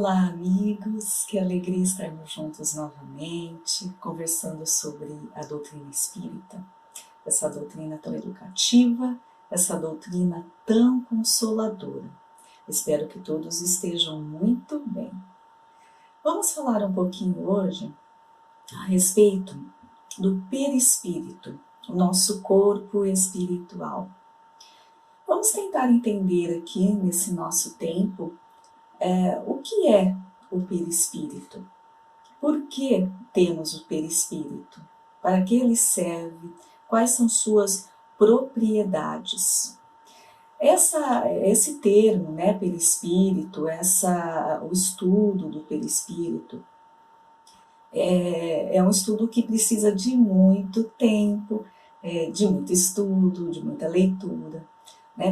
Olá, amigos, que alegria estarmos juntos novamente, conversando sobre a doutrina espírita, essa doutrina tão educativa, essa doutrina tão consoladora. Espero que todos estejam muito bem. Vamos falar um pouquinho hoje a respeito do perispírito, o nosso corpo espiritual. Vamos tentar entender aqui nesse nosso tempo o que é o perispírito? Por que temos o perispírito? Para que ele serve? Quais são suas propriedades? Esse termo, perispírito, o estudo do perispírito, é um estudo que precisa de muito tempo, de muito estudo, de muita leitura,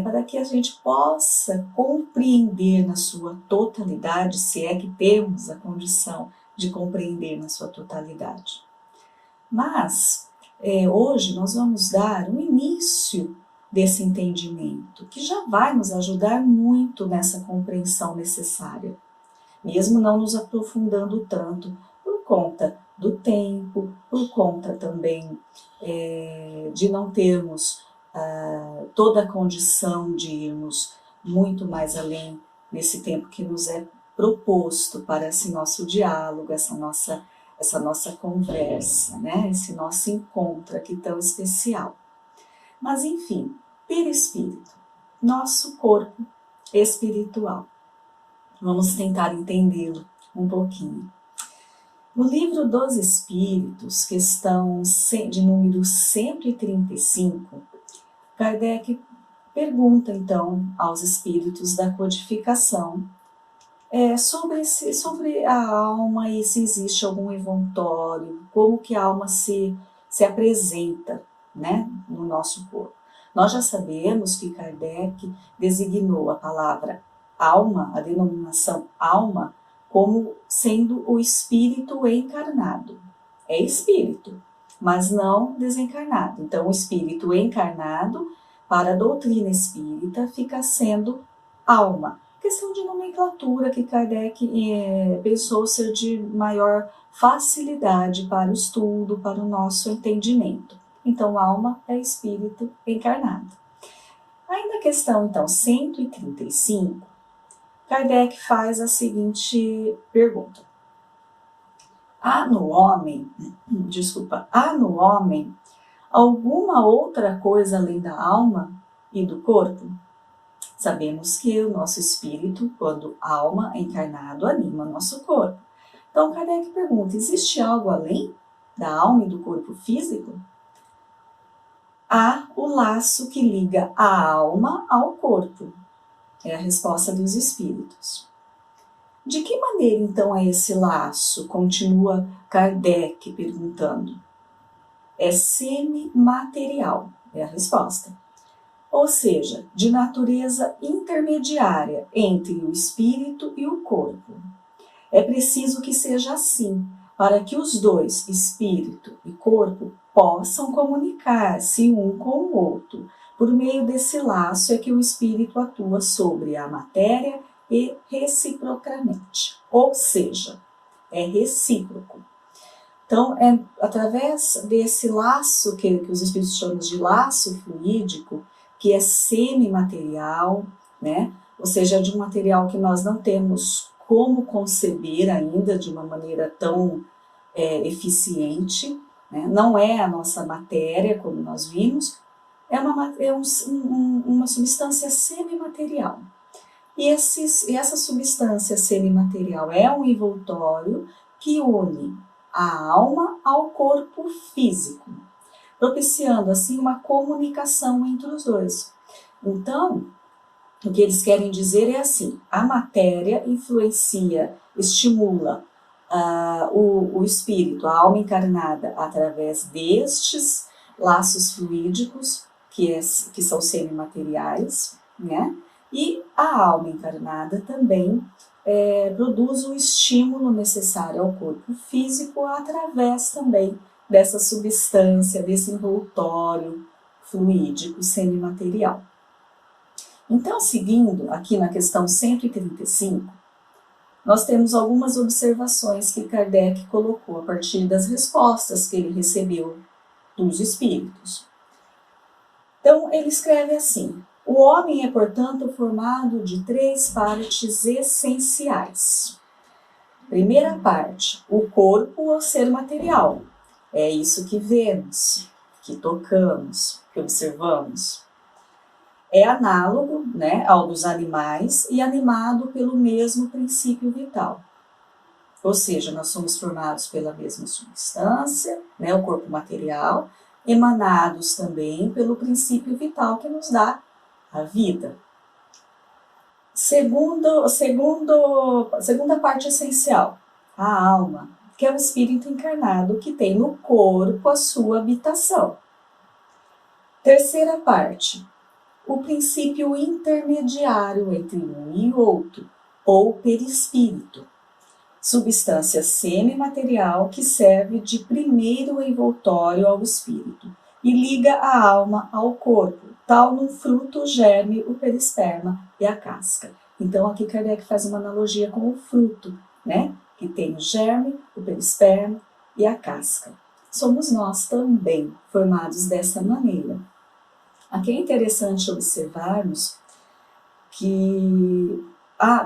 para que a gente possa compreender na sua totalidade, se é que temos a condição de compreender na sua totalidade. Mas, hoje nós vamos dar um início desse entendimento, que já vai nos ajudar muito nessa compreensão necessária, mesmo não nos aprofundando tanto, por conta do tempo, por conta também de não termos toda a condição de irmos muito mais além nesse tempo que nos é proposto para esse nosso diálogo, essa nossa conversa, esse nosso encontro aqui tão especial. Mas enfim, perispírito, nosso corpo espiritual. Vamos tentar entendê-lo um pouquinho. No livro dos Espíritos, questão de número 135, Kardec pergunta então aos espíritos da codificação sobre a alma e se existe algum envoltório, como que a alma se apresenta, no nosso corpo. Nós já sabemos que Kardec designou a palavra alma, a denominação alma, como sendo o espírito encarnado. É espírito, mas não desencarnado. Então, o espírito encarnado, para a doutrina espírita, fica sendo alma. Questão de nomenclatura que Kardec pensou ser de maior facilidade para o estudo, para o nosso entendimento. Então, alma é espírito encarnado. Aí na questão, então, 135, Kardec faz a seguinte pergunta. Há no homem alguma outra coisa além da alma e do corpo? Sabemos que o nosso espírito, quando alma encarnado, anima nosso corpo. Então, Kardec pergunta, existe algo além da alma e do corpo físico? Há o laço que liga a alma ao corpo. É a resposta dos espíritos. De que maneira, então, é esse laço? Continua Kardec perguntando. É semimaterial, é a resposta. Ou seja, de natureza intermediária entre o espírito e o corpo. É preciso que seja assim, para que os dois, espírito e corpo, possam comunicar-se um com o outro. Por meio desse laço é que o espírito atua sobre a matéria e reciprocamente, ou seja, é recíproco. Então, é através desse laço, que os espíritos chamam de laço fluídico, que é semimaterial, ou seja, de um material que nós não temos como conceber ainda de uma maneira tão eficiente, não é a nossa matéria, como nós vimos, é uma substância semimaterial. E essa substância semimaterial é um envoltório que une a alma ao corpo físico, propiciando assim uma comunicação entre os dois. Então, o que eles querem dizer é assim, a matéria influencia, estimula o espírito, a alma encarnada, através destes laços fluídicos, que são semimateriais, e a alma encarnada também produz o estímulo necessário ao corpo físico através também dessa substância, desse envoltório fluídico semimaterial. Então, seguindo aqui na questão 135, nós temos algumas observações que Kardec colocou a partir das respostas que ele recebeu dos espíritos. Então, ele escreve assim: o homem é, portanto, formado de 3 partes essenciais. Primeira parte, o corpo ou ser material. É isso que vemos, que tocamos, que observamos. É análogo, né, ao dos animais e animado pelo mesmo princípio vital. Ou seja, nós somos formados pela mesma substância, né, o corpo material, emanados também pelo princípio vital que nos dá a vida. Segunda parte essencial, a alma, que é o espírito encarnado que tem no corpo a sua habitação. Terceira parte, o princípio intermediário entre um e outro, ou perispírito, substância semimaterial que serve de primeiro envoltório ao espírito e liga a alma ao corpo, tal num fruto, o germe, o perisperma e a casca. Então aqui Kardec faz uma analogia com o fruto, né? Que tem o germe, o perisperma e a casca. Somos nós também formados dessa maneira. Aqui é interessante observarmos que,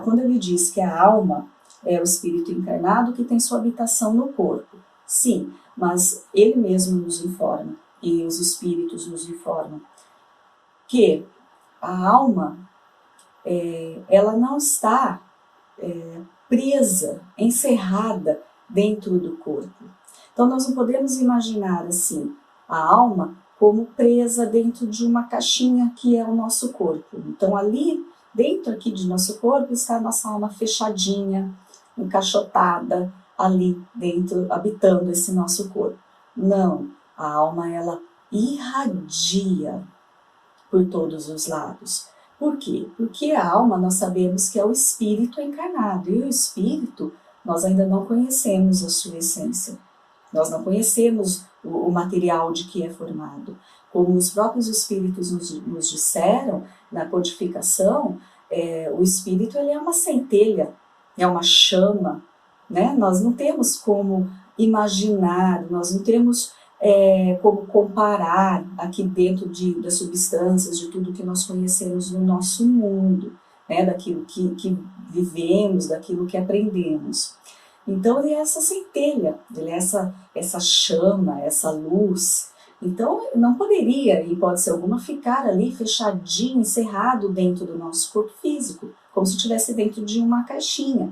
quando ele diz que a alma é o espírito encarnado que tem sua habitação no corpo, sim, mas ele mesmo nos informa, e os espíritos nos informam, que a alma, ela não está presa, encerrada dentro do corpo. Então nós não podemos imaginar assim, a alma como presa dentro de uma caixinha que é o nosso corpo. Então ali, dentro aqui de nosso corpo, está a nossa alma fechadinha, encaixotada, ali dentro, habitando esse nosso corpo. Não, a alma ela irradia por todos os lados. Por quê? Porque a alma nós sabemos que é o espírito encarnado, e o espírito nós ainda não conhecemos a sua essência. Nós não conhecemos o material de que é formado. Como os próprios espíritos nos disseram na codificação, o espírito ele é uma centelha, é uma chama, né? Nós não temos como imaginar, nós não temos como comparar aqui dentro das substâncias, de tudo que nós conhecemos no nosso mundo, né? Daquilo que vivemos, daquilo que aprendemos. Então ele é essa centelha, ele é essa chama, essa luz. Então não poderia, em hipótese alguma, ficar ali fechadinho, encerrado dentro do nosso corpo físico, como se estivesse dentro de uma caixinha.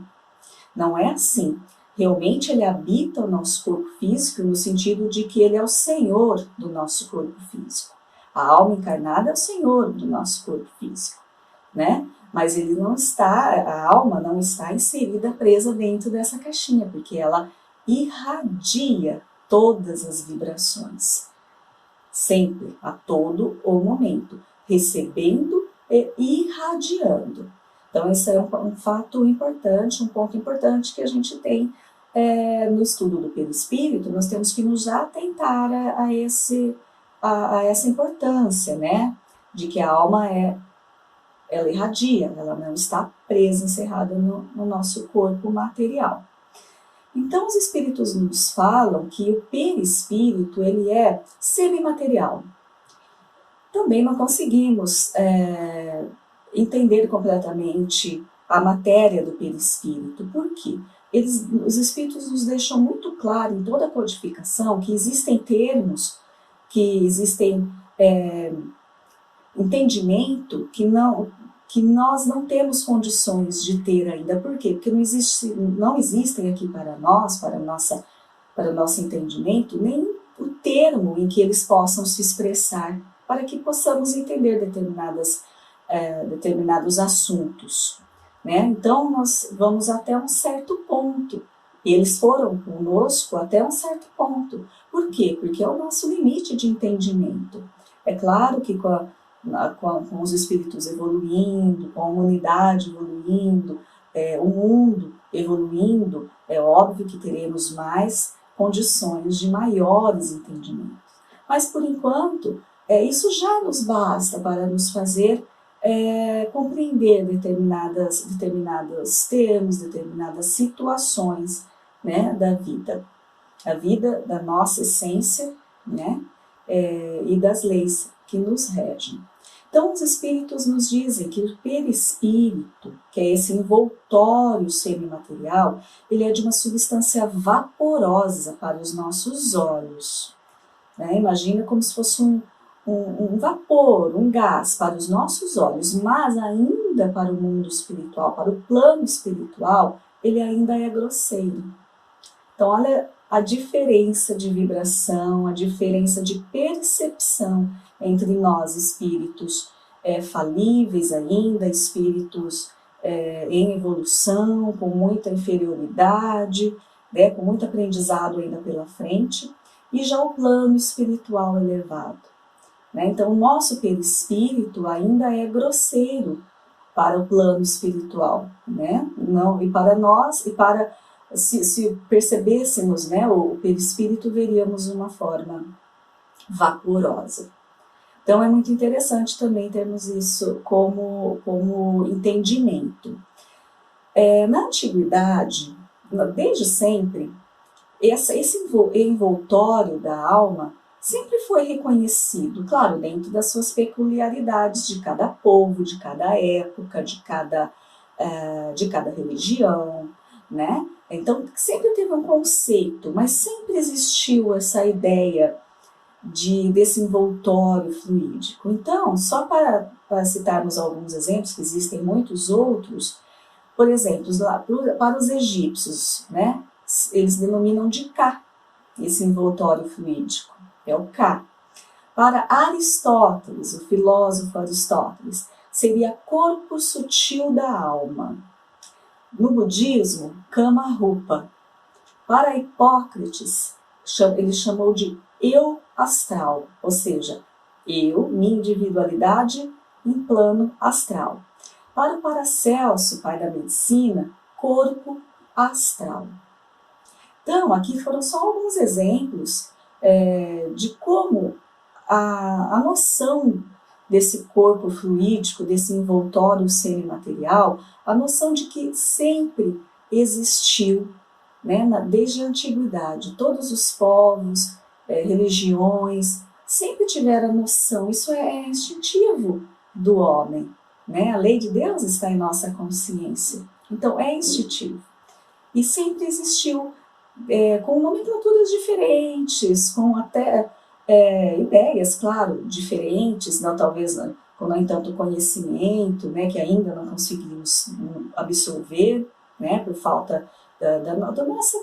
Não é assim. Realmente ele habita o nosso corpo físico no sentido de que ele é o Senhor do nosso corpo físico. A alma encarnada é o Senhor do nosso corpo físico, né? Mas ele não está, a alma não está inserida, presa dentro dessa caixinha, porque ela irradia todas as vibrações, sempre, a todo o momento, recebendo e irradiando. Então esse é um fato importante, um ponto importante que a gente tem no estudo do perispírito. Nós temos que nos atentar a essa importância, né, de que a alma ela irradia, ela não está presa, encerrada no nosso corpo material. Então os espíritos nos falam que o perispírito ele é semimaterial. Também não conseguimos entender completamente a matéria do perispírito. Por quê? Os espíritos nos deixam muito claro em toda a codificação que existem termos, que existem entendimento que nós não temos condições de ter ainda. Por quê? Porque não existem aqui para nós, para o nosso entendimento, nem o termo em que eles possam se expressar, para que possamos entender determinados assuntos, né? Então nós vamos até um certo ponto. Eles foram conosco até um certo ponto. Por quê? Porque é o nosso limite de entendimento. É claro que com os espíritos evoluindo, com a humanidade evoluindo, o mundo evoluindo, é óbvio que teremos mais condições de maiores entendimentos. Mas, por enquanto, isso já nos basta para nos fazer compreender determinados termos, determinadas situações, né, da vida. A vida da nossa essência, né, e das leis que nos regem. Então, os espíritos nos dizem que o perispírito, que é esse envoltório semimaterial, ele é de uma substância vaporosa para os nossos olhos. Né? Imagina como se fosse um vapor, um gás para os nossos olhos, mas ainda para o mundo espiritual, para o plano espiritual, ele ainda é grosseiro. Então, olha a diferença de vibração, a diferença de percepção entre nós, espíritos falíveis ainda, espíritos em evolução, com muita inferioridade, né, com muito aprendizado ainda pela frente, e já o plano espiritual elevado. Né? Então, o nosso perispírito ainda é grosseiro para o plano espiritual, né? Não, e para nós, e para se percebêssemos, né, o perispírito, veríamos uma forma vaporosa. Então é muito interessante também termos isso como entendimento. Na antiguidade, desde sempre, esse envoltório da alma sempre foi reconhecido, claro, dentro das suas peculiaridades de cada povo, de cada época, de cada religião, né? Então, sempre teve um conceito, mas sempre existiu essa ideia desse envoltório fluídico. Então, só para citarmos alguns exemplos, que existem muitos outros, por exemplo, para os egípcios, né? Eles denominam de Ka, esse envoltório fluídico, é o Ka. Para Aristóteles, o filósofo Aristóteles, seria corpo sutil da alma. No budismo, Kama Rupa. Para Hipócrates, ele chamou de eu astral, ou seja, eu, minha individualidade em plano astral. Para o Paracelso, pai da medicina, corpo astral. Então, aqui foram só alguns exemplos de como a noção desse corpo fluídico, desse envoltório semimaterial, a noção de que sempre existiu, né, desde a antiguidade. Todos os povos, religiões, sempre tiveram a noção, isso é instintivo do homem. Né? A lei de Deus está em nossa consciência, então é instintivo. E sempre existiu, com nomenclaturas diferentes, com até ideias, claro, diferentes, não, talvez com nem tanto conhecimento, né, que ainda não conseguimos absorver, né, por falta da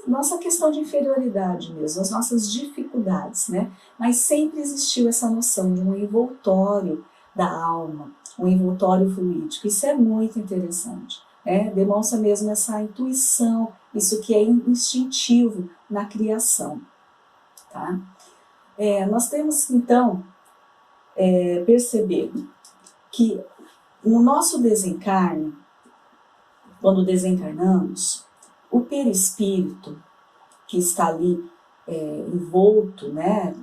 nossa questão de inferioridade mesmo, as nossas dificuldades, né, mas sempre existiu essa noção de um envoltório da alma, um envoltório fluídico. Isso é muito interessante, né, demonstra mesmo essa intuição, isso que é instintivo na criação, tá? Nós temos, então, perceber que no nosso desencarne, quando desencarnamos, o perispírito que está ali envolto, né,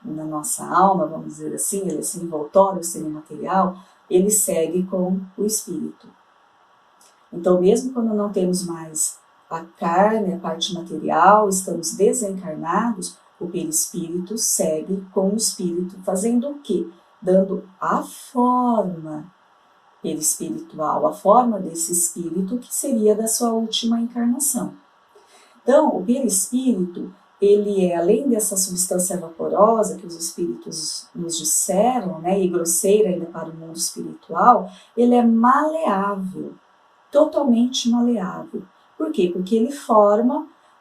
na nossa alma, vamos dizer assim, esse envoltório semimaterial, ele segue com o espírito. Então, mesmo quando não temos mais a carne, a parte material, estamos desencarnados, o perispírito segue com o espírito, fazendo o quê? Dando a forma perispiritual, a forma desse espírito que seria da sua última encarnação. Então, o perispírito, ele é, além dessa substância vaporosa que os espíritos nos disseram, né, e grosseira ainda para o mundo espiritual, ele é maleável, totalmente maleável. Por quê? Porque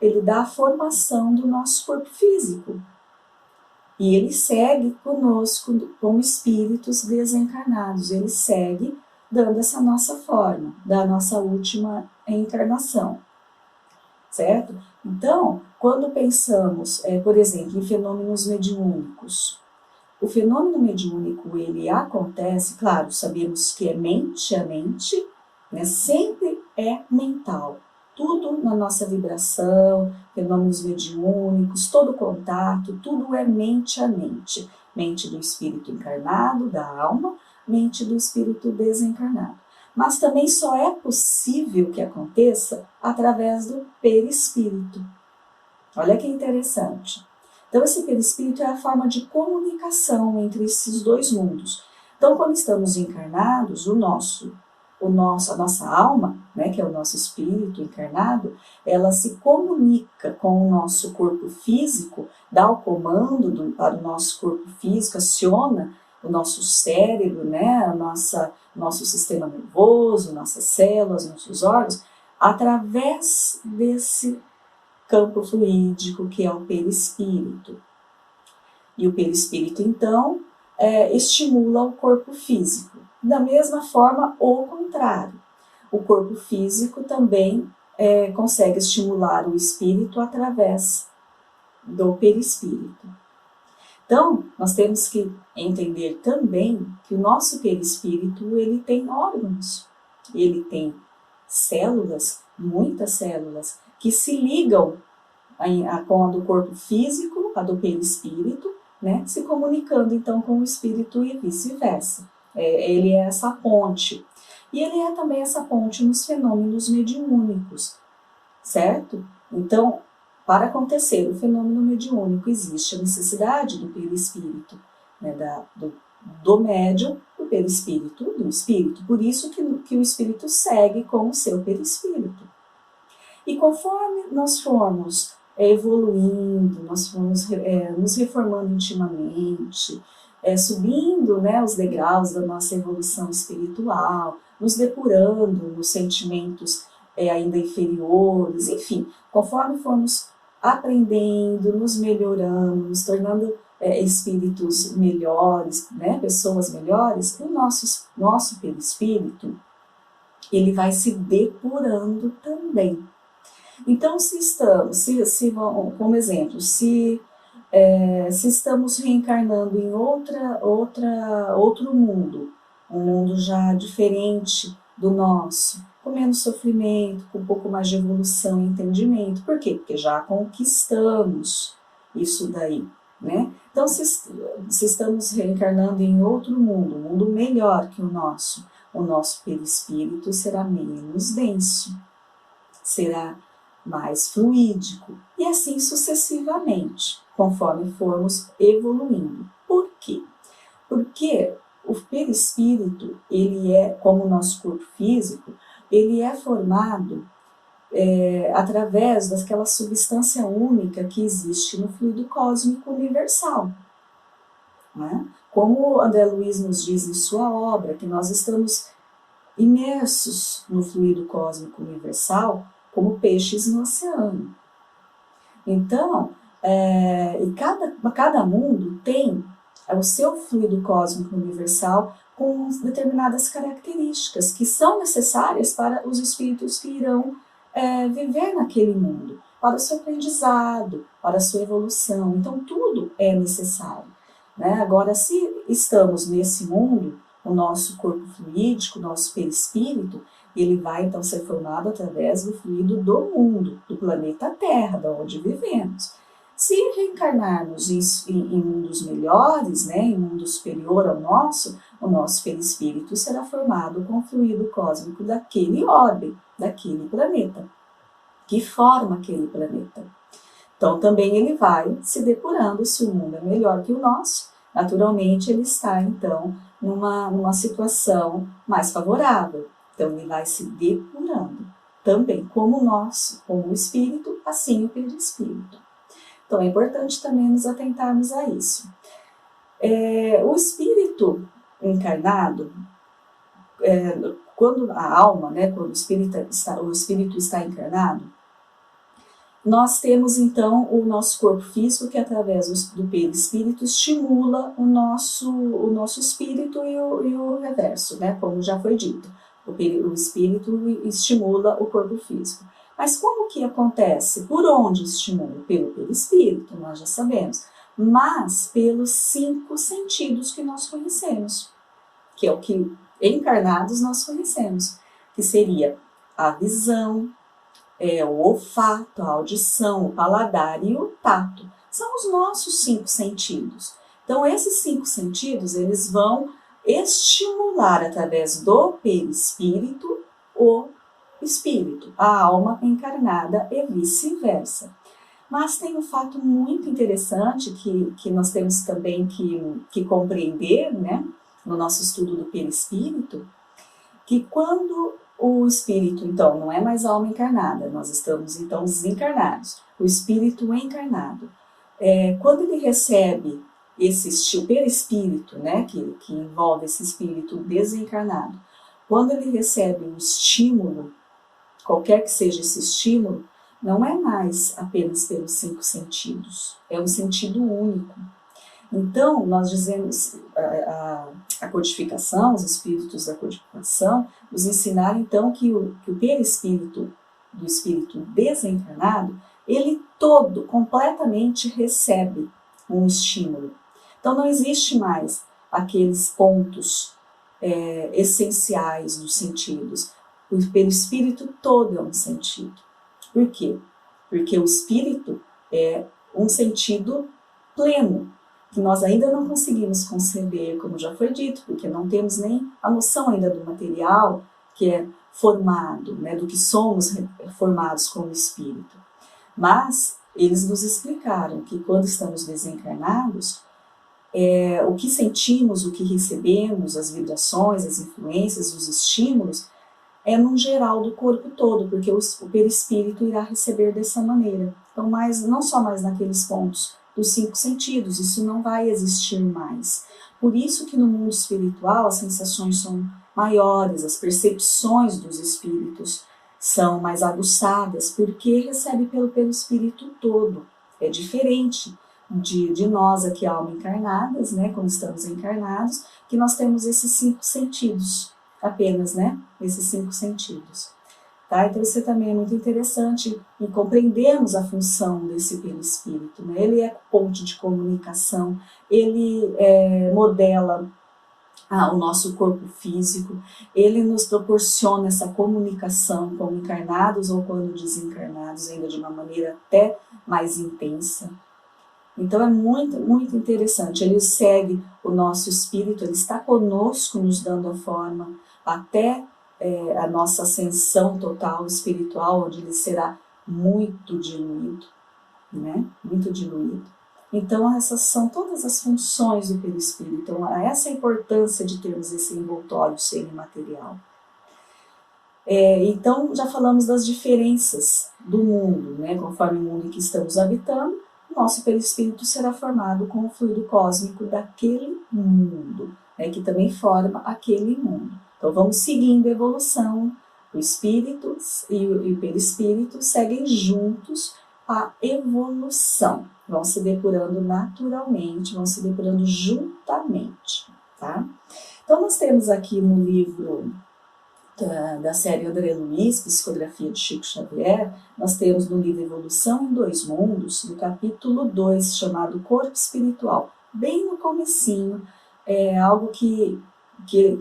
ele dá a formação do nosso corpo físico. E ele segue conosco como espíritos desencarnados. Ele segue dando essa nossa forma, da nossa última encarnação. Certo? Então, quando pensamos, por exemplo, em fenômenos mediúnicos, o fenômeno mediúnico, ele acontece, claro, sabemos que é mente a mente, né? Sempre é mental. Tudo na nossa vibração, fenômenos mediúnicos, todo contato, tudo é mente a mente. Mente do espírito encarnado, da alma, mente do espírito desencarnado. Mas também só é possível que aconteça através do perispírito. Olha que interessante. Então, esse perispírito é a forma de comunicação entre esses dois mundos. Então, quando estamos encarnados, a nossa alma, né, que é o nosso espírito encarnado, ela se comunica com o nosso corpo físico, dá o comando para o nosso corpo físico, aciona o nosso cérebro, né, nosso sistema nervoso, nossas células, nossos órgãos, através desse campo fluídico que é o perispírito. E o perispírito, então, estimula o corpo físico. Da mesma forma, o contrário. O corpo físico também consegue estimular o espírito através do perispírito. Então, nós temos que entender também que o nosso perispírito, ele tem órgãos, ele tem células, muitas células, que se ligam com a do corpo físico, a do perispírito, né, se comunicando então com o espírito e vice-versa. Ele é essa ponte. E ele é também essa ponte nos fenômenos mediúnicos, certo? Então, para acontecer o fenômeno mediúnico, existe a necessidade do perispírito, né, do médium, do perispírito, do espírito. Por isso que o espírito segue com o seu perispírito. E conforme nós formos evoluindo, nós fomos nos reformando intimamente, subindo, né, os degraus da nossa evolução espiritual, nos depurando nos sentimentos ainda inferiores, enfim, conforme formos aprendendo, nos melhorando, nos tornando espíritos melhores, né, pessoas melhores, o nosso perispírito, ele vai se depurando também. Então, como exemplo, se estamos reencarnando em outro mundo, um mundo já diferente do nosso, com menos sofrimento, com um pouco mais de evolução e entendimento. Por quê? Porque já conquistamos isso daí, né? Então, se estamos reencarnando em outro mundo, um mundo melhor que o nosso perispírito será menos denso, será mais fluídico, e assim sucessivamente, conforme formos evoluindo. Por quê? Porque o perispírito, ele é, como o nosso corpo físico, ele é formado através daquela substância única que existe no fluido cósmico universal. Né? Como André Luiz nos diz em sua obra, que nós estamos imersos no fluido cósmico universal, como peixes no oceano. Então, cada mundo tem o seu fluido cósmico universal com determinadas características que são necessárias para os espíritos que irão viver naquele mundo, para o seu aprendizado, para a sua evolução. Então, tudo é necessário. Né? Agora, se estamos nesse mundo, o nosso corpo fluídico, o nosso perispírito, ele vai então ser formado através do fluido do mundo, do planeta Terra, da onde vivemos. Se reencarnarmos em mundos melhores, né, em mundo superior ao nosso, o nosso perispírito será formado com o fluido cósmico daquele orbe, daquele planeta, que forma aquele planeta. Então também ele vai se depurando, se o mundo é melhor que o nosso, naturalmente ele está então numa situação mais favorável. Então ele vai se depurando também, como nós, como o espírito, assim o perispírito. Então é importante também nos atentarmos a isso. O espírito encarnado, quando a alma, né, quando o espírito está encarnado, nós temos então o nosso corpo físico que através do perispírito estimula o nosso espírito e o reverso, né, como já foi dito. O espírito estimula o corpo físico. Mas como que acontece? Por onde estimula? Pelo perispírito, nós já sabemos. Mas pelos 5 sentidos que nós conhecemos, que é o que encarnados nós conhecemos, que seria a visão, o olfato, a audição, o paladar e o tato. São os nossos 5 sentidos. Então, esses 5 sentidos, eles vão estimular através do perispírito o espírito, a alma encarnada e vice-versa. Mas tem um fato muito interessante que nós temos também que compreender, né, no nosso estudo do perispírito, que quando o espírito, então, não é mais a alma encarnada, nós estamos, então, desencarnados, o espírito encarnado, quando ele recebe o perispírito, né, que envolve esse espírito desencarnado, quando ele recebe um estímulo, qualquer que seja esse estímulo, não é mais apenas pelos 5 sentidos, é um sentido único. Então, nós dizemos, a codificação, os espíritos da codificação, nos ensinaram então que o perispírito do espírito desencarnado, ele todo, completamente recebe um estímulo. Então, não existe mais aqueles pontos essenciais dos sentidos. O perispírito todo é um sentido. Por quê? Porque o espírito é um sentido pleno, que nós ainda não conseguimos conceber, como já foi dito, porque não temos nem a noção ainda do material que é formado, né, do que somos formados como espírito. Mas eles nos explicaram que quando estamos desencarnados, o que sentimos, o que recebemos, as vibrações, as influências, os estímulos, é no geral do corpo todo, porque o perispírito irá receber dessa maneira. Então, não só mais naqueles pontos dos 5 sentidos, isso não vai existir mais. Por isso que no mundo espiritual as sensações são maiores, as percepções dos espíritos são mais aguçadas, porque recebe pelo perispírito todo. É diferente de nós aqui, alma encarnadas, né, quando estamos encarnados, que nós temos esses 5 sentidos, apenas, né, esses 5 sentidos. Tá? Então isso também é muito interessante em compreendermos a função desse perispírito, né? Ele é ponte de comunicação, ele modela o nosso corpo físico, ele nos proporciona essa comunicação como encarnados ou quando desencarnados, ainda de uma maneira até mais intensa. Então é muito, muito interessante, ele segue o nosso espírito, ele está conosco nos dando a forma até a nossa ascensão total espiritual, onde ele será muito diluído, né? Muito diluído. Então essas são todas as funções do perispírito, então essa é a importância de termos esse envoltório semimaterial. Então já falamos das diferenças do mundo, né? Conforme o mundo em que estamos habitando, nosso perispírito será formado com o fluido cósmico daquele mundo, né, que também forma aquele mundo. Então vamos seguindo a evolução, o espírito e o perispírito seguem juntos a evolução, vão se depurando naturalmente, vão se depurando juntamente. Tá? Então nós temos aqui no livro da série André Luiz, Psicografia de Chico Xavier, nós temos no livro Evolução em Dois Mundos, no capítulo 2, chamado Corpo Espiritual, bem no comecinho, algo que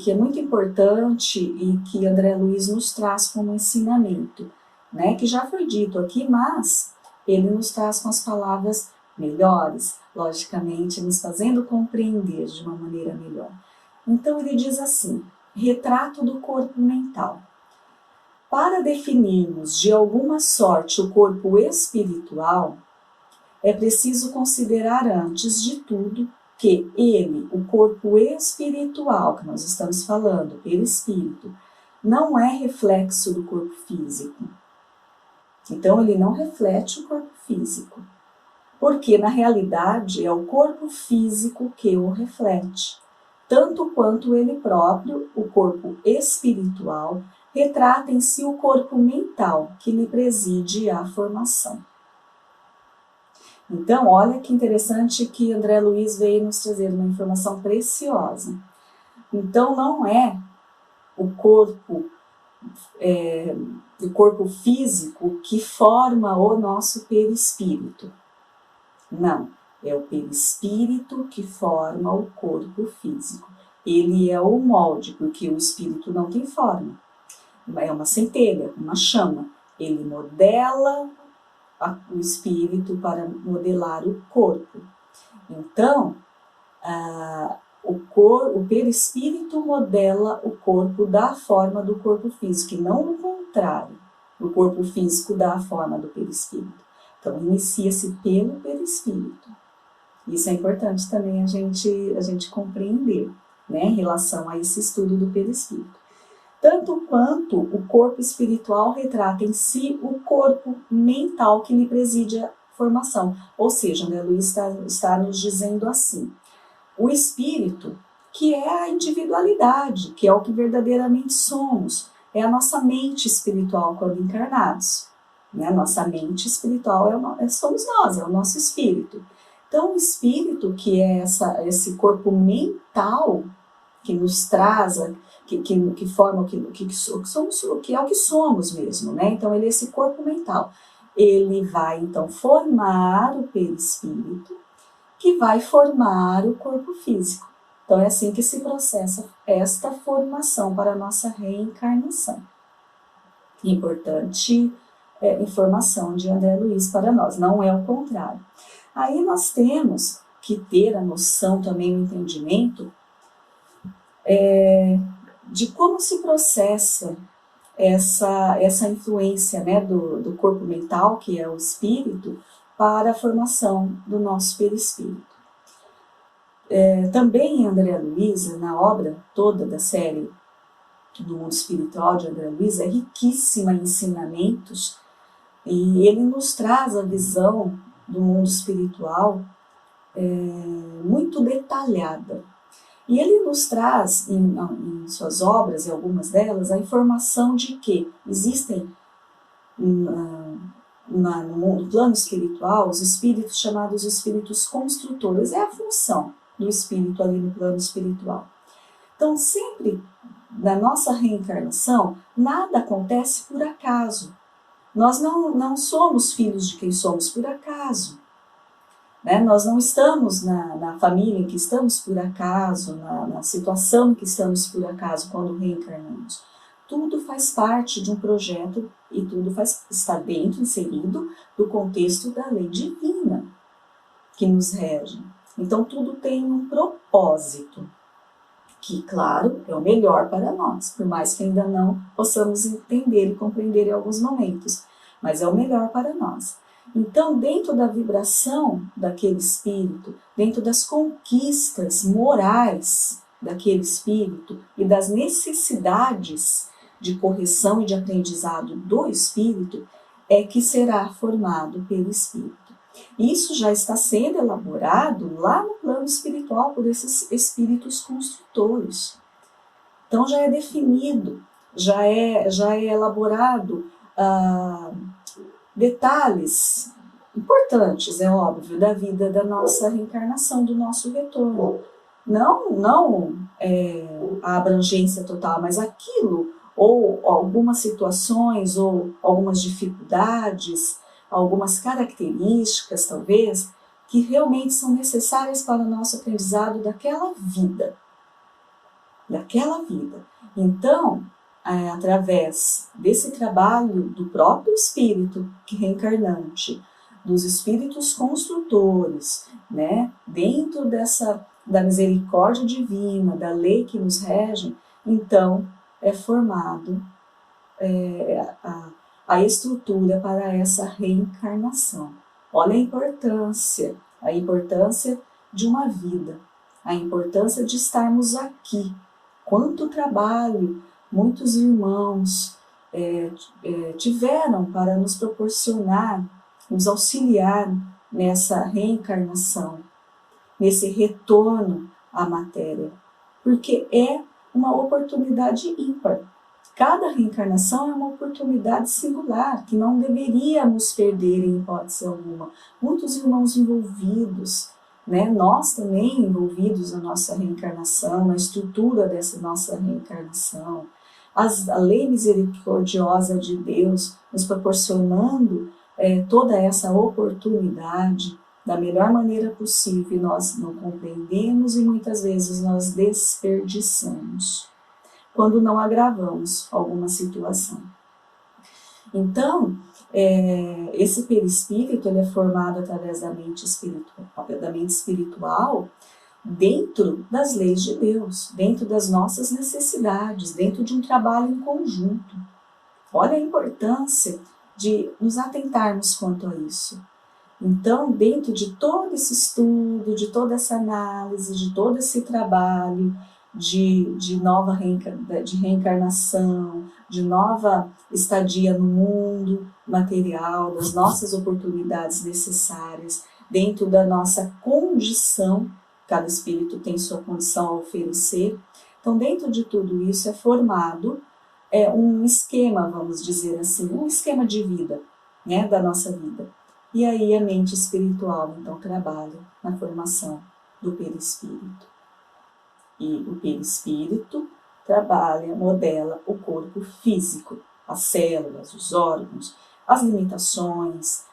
é muito importante e que André Luiz nos traz como ensinamento, né, que já foi dito aqui, mas ele nos traz com as palavras melhores, logicamente, nos fazendo compreender de uma maneira melhor. Então ele diz assim: retrato do corpo mental. Para definirmos de alguma sorte o corpo espiritual, é preciso considerar antes de tudo que ele, o corpo espiritual que nós estamos falando, perispírito, não é reflexo do corpo físico. Então ele não reflete o corpo físico, porque na realidade é o corpo físico que o reflete, tanto quanto ele próprio, o corpo espiritual, retrata em si o corpo mental que lhe preside a formação. Então, olha que interessante que André Luiz veio nos trazer uma informação preciosa. Então, não é o corpo físico que forma o nosso perispírito. Não, é o perispírito que forma o corpo físico. Ele é o molde, porque o espírito não tem forma. É uma centelha, uma chama. Ele modela o espírito para modelar o corpo. Então, o perispírito modela o corpo da forma do corpo físico, e não o contrário. O corpo físico dá a forma do perispírito. Então, inicia-se pelo perispírito. Isso é importante também a gente compreender, né, em relação a esse estudo do perispírito. Tanto quanto o corpo espiritual retrata em si o corpo mental que lhe preside a formação. Ou seja, André Luiz está nos dizendo assim, o espírito, que é a individualidade, que é o que verdadeiramente somos, é a nossa mente espiritual quando encarnados. Né? Nossa mente espiritual somos nós, é o nosso espírito. Então, o espírito, que é esse corpo mental que nos traz, que forma o que é o que somos mesmo, né? Então, ele é esse corpo mental. Ele vai, então, formar o perispírito, que vai formar o corpo físico. Então, é assim que se processa esta formação para a nossa reencarnação. Importante informação de André Luiz para nós, não é o contrário. Aí nós temos que ter a noção também, o entendimento de como se processa essa influência, né, do corpo mental, que é o espírito, para a formação do nosso perispírito. Também André Luiz, na obra toda da série do mundo espiritual de André Luiz, é riquíssima em ensinamentos, e ele nos traz a visão do mundo espiritual muito detalhada. E ele nos traz, em suas obras, e algumas delas, a informação de que existem no plano espiritual os espíritos chamados espíritos construtores. É a função do espírito ali no plano espiritual. Então, sempre na nossa reencarnação, nada acontece por acaso. Nós não somos filhos de quem somos por acaso. Né? Nós não estamos na família em que estamos por acaso, na situação em que estamos por acaso quando reencarnamos. Tudo faz parte de um projeto e tudo está dentro, inserido, do contexto da lei divina que nos rege. Então, tudo tem um propósito, que, claro, é o melhor para nós, por mais que ainda não possamos entender e compreender em alguns momentos, mas é o melhor para nós. Então, dentro da vibração daquele espírito, dentro das conquistas morais daquele espírito e das necessidades de correção e de aprendizado do espírito, é que será formado pelo espírito. Isso já está sendo elaborado lá no plano espiritual por esses espíritos construtores. Então já é definido, já é elaborado detalhes importantes, é óbvio, da vida, da nossa reencarnação, do nosso retorno. Não a abrangência total, mas aquilo, ou algumas situações, ou algumas dificuldades, algumas características, talvez, que realmente são necessárias para o nosso aprendizado daquela vida. Então, através desse trabalho do próprio espírito reencarnante, dos espíritos construtores, né, dentro da misericórdia divina, da lei que nos rege, então é formado a estrutura para essa reencarnação. Olha a importância de uma vida, a importância de estarmos aqui. Quanto trabalho muitos irmãos tiveram para nos proporcionar, nos auxiliar nessa reencarnação, nesse retorno à matéria, porque é uma oportunidade ímpar. Cada reencarnação é uma oportunidade singular, que não deveríamos perder em hipótese alguma. Muitos irmãos envolvidos, né? Nós também envolvidos na nossa reencarnação, na estrutura dessa nossa reencarnação, a lei misericordiosa de Deus nos proporcionando toda essa oportunidade da melhor maneira possível, e nós não compreendemos e muitas vezes nós desperdiçamos quando não agravamos alguma situação. Então, esse perispírito ele é formado através da mente espiritual, dentro das leis de Deus, dentro das nossas necessidades, dentro de um trabalho em conjunto. Olha a importância de nos atentarmos quanto a isso. Então, dentro de todo esse estudo, de toda essa análise, de todo esse trabalho de nova reencarnação, de nova estadia no mundo material, das nossas oportunidades necessárias, dentro da nossa condição, cada espírito tem sua condição a oferecer. Então, dentro de tudo isso é formado um esquema, vamos dizer assim, um esquema de vida, né, da nossa vida. E aí a mente espiritual, então, trabalha na formação do perispírito. E o perispírito trabalha, modela o corpo físico, as células, os órgãos, as limitações,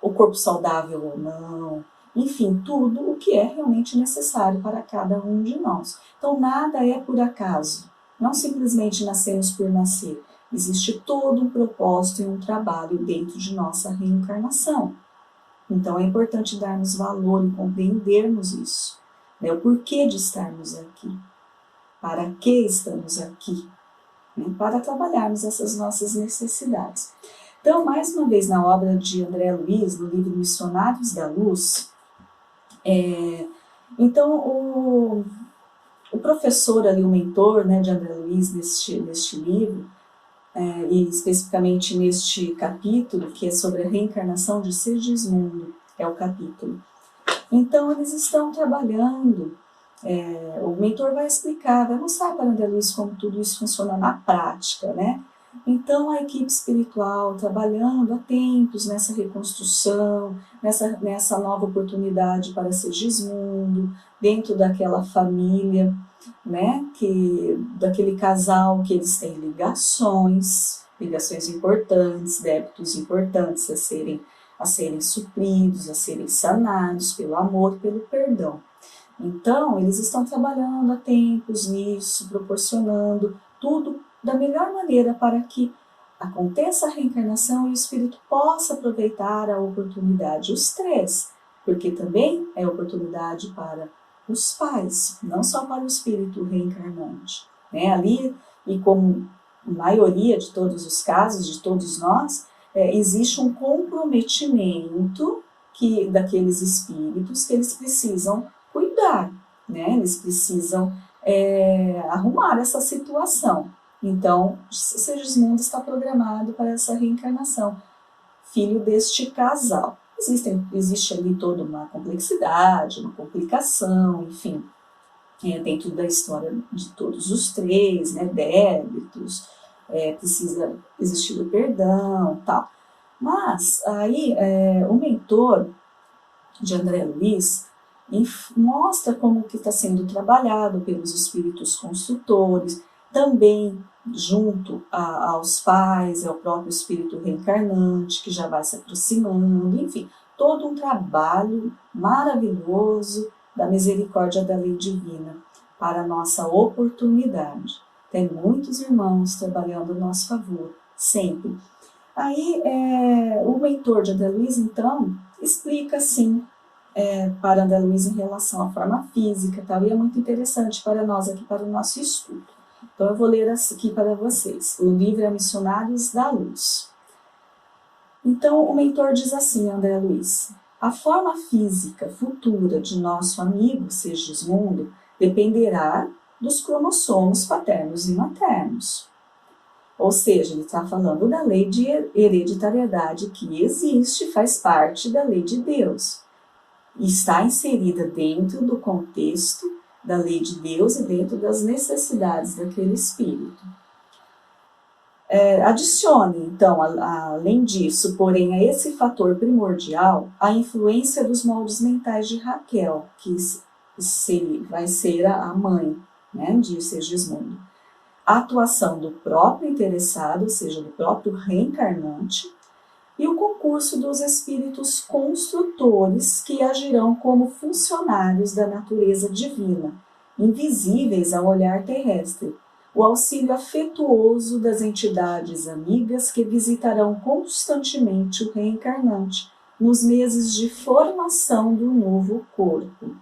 o corpo saudável ou não, enfim, tudo o que é realmente necessário para cada um de nós. Então, nada é por acaso, não simplesmente nascemos por nascer. Existe todo um propósito e um trabalho dentro de nossa reencarnação. Então, é importante darmos valor e compreendermos isso. Né, o porquê de estarmos aqui, para que estamos aqui, né, para trabalharmos essas nossas necessidades. Então, mais uma vez, na obra de André Luiz, no livro Missionários da Luz, então o professor ali, o mentor, né, de André Luiz neste livro, e especificamente neste capítulo, que é sobre a reencarnação de Sergismundo, é o capítulo. Então, eles estão trabalhando, o mentor vai explicar, vai mostrar para André Luiz como tudo isso funciona na prática, né? Então, a equipe espiritual trabalhando há tempos nessa reconstrução, nessa nova oportunidade para Sergismundo, dentro daquela família, né? Daquele casal que eles têm ligações importantes, débitos importantes a serem supridos, a serem sanados pelo amor, pelo perdão. Então, eles estão trabalhando há tempos nisso, proporcionando tudo da melhor maneira para que aconteça a reencarnação e o espírito possa aproveitar a oportunidade, os três, porque também é oportunidade para os pais, não só para o espírito reencarnante. Né? Ali, e como a maioria de todos os casos, de todos nós, existe um comprometimento daqueles espíritos que eles precisam cuidar, né? Eles precisam arrumar essa situação. Então, Sergismundo está programado para essa reencarnação, filho deste casal. Existe ali toda uma complexidade, uma complicação, enfim, dentro da história de todos os três, né? Débitos, precisa existir o perdão, tal. Mas aí o mentor de André Luiz mostra como que está sendo trabalhado pelos espíritos construtores, também junto aos pais, ao próprio espírito reencarnante, que já vai se aproximando, enfim, todo um trabalho maravilhoso da misericórdia da lei divina para a nossa oportunidade. Tem muitos irmãos trabalhando a nosso favor, sempre. Aí, o mentor de André Luiz, então, explica assim, para André Luiz em relação à forma física, tal, e é muito interessante para nós aqui, para o nosso estudo. Então, eu vou ler aqui para vocês. O livro é Missionários da Luz. Então, o mentor diz assim, André Luiz: a forma física futura de nosso amigo Sergismundo dependerá dos cromossomos paternos e maternos. Ou seja, ele está falando da lei de hereditariedade que existe, faz parte da lei de Deus. E está inserida dentro do contexto da lei de Deus e dentro das necessidades daquele espírito. Adicione, então, além disso, porém, a esse fator primordial, a influência dos moldes mentais de Raquel, que vai ser a mãe, né, de Sergismundo. A atuação do próprio interessado, ou seja, do próprio reencarnante, e o concurso dos espíritos construtores que agirão como funcionários da natureza divina, invisíveis ao olhar terrestre, o auxílio afetuoso das entidades amigas que visitarão constantemente o reencarnante, nos meses de formação do novo corpo,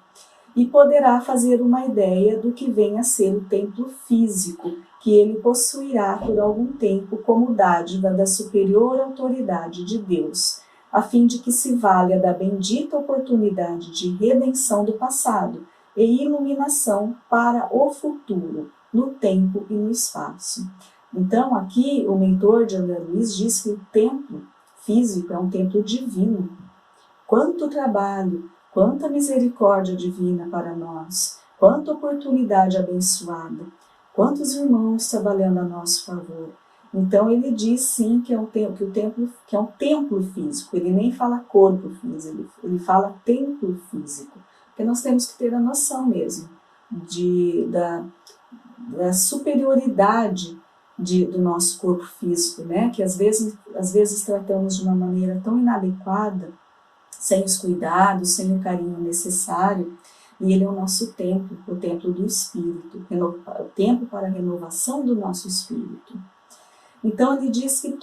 e poderá fazer uma ideia do que vem a ser o templo físico, que ele possuirá por algum tempo como dádiva da superior autoridade de Deus, a fim de que se valha da bendita oportunidade de redenção do passado e iluminação para o futuro, no tempo e no espaço. Então, aqui o mentor de André Luiz diz que o templo físico é um templo divino. Quanto trabalho, quanta misericórdia divina para nós, quanta oportunidade abençoada, quantos irmãos trabalhando a nosso favor. Então ele diz sim que é um templo físico, ele nem fala corpo físico, ele fala templo físico, porque nós temos que ter a noção mesmo da superioridade do nosso corpo físico, né? Que às vezes tratamos de uma maneira tão inadequada, sem os cuidados, sem o carinho necessário, e ele é o nosso templo, o templo do Espírito, o templo para a renovação do nosso Espírito. Então ele diz que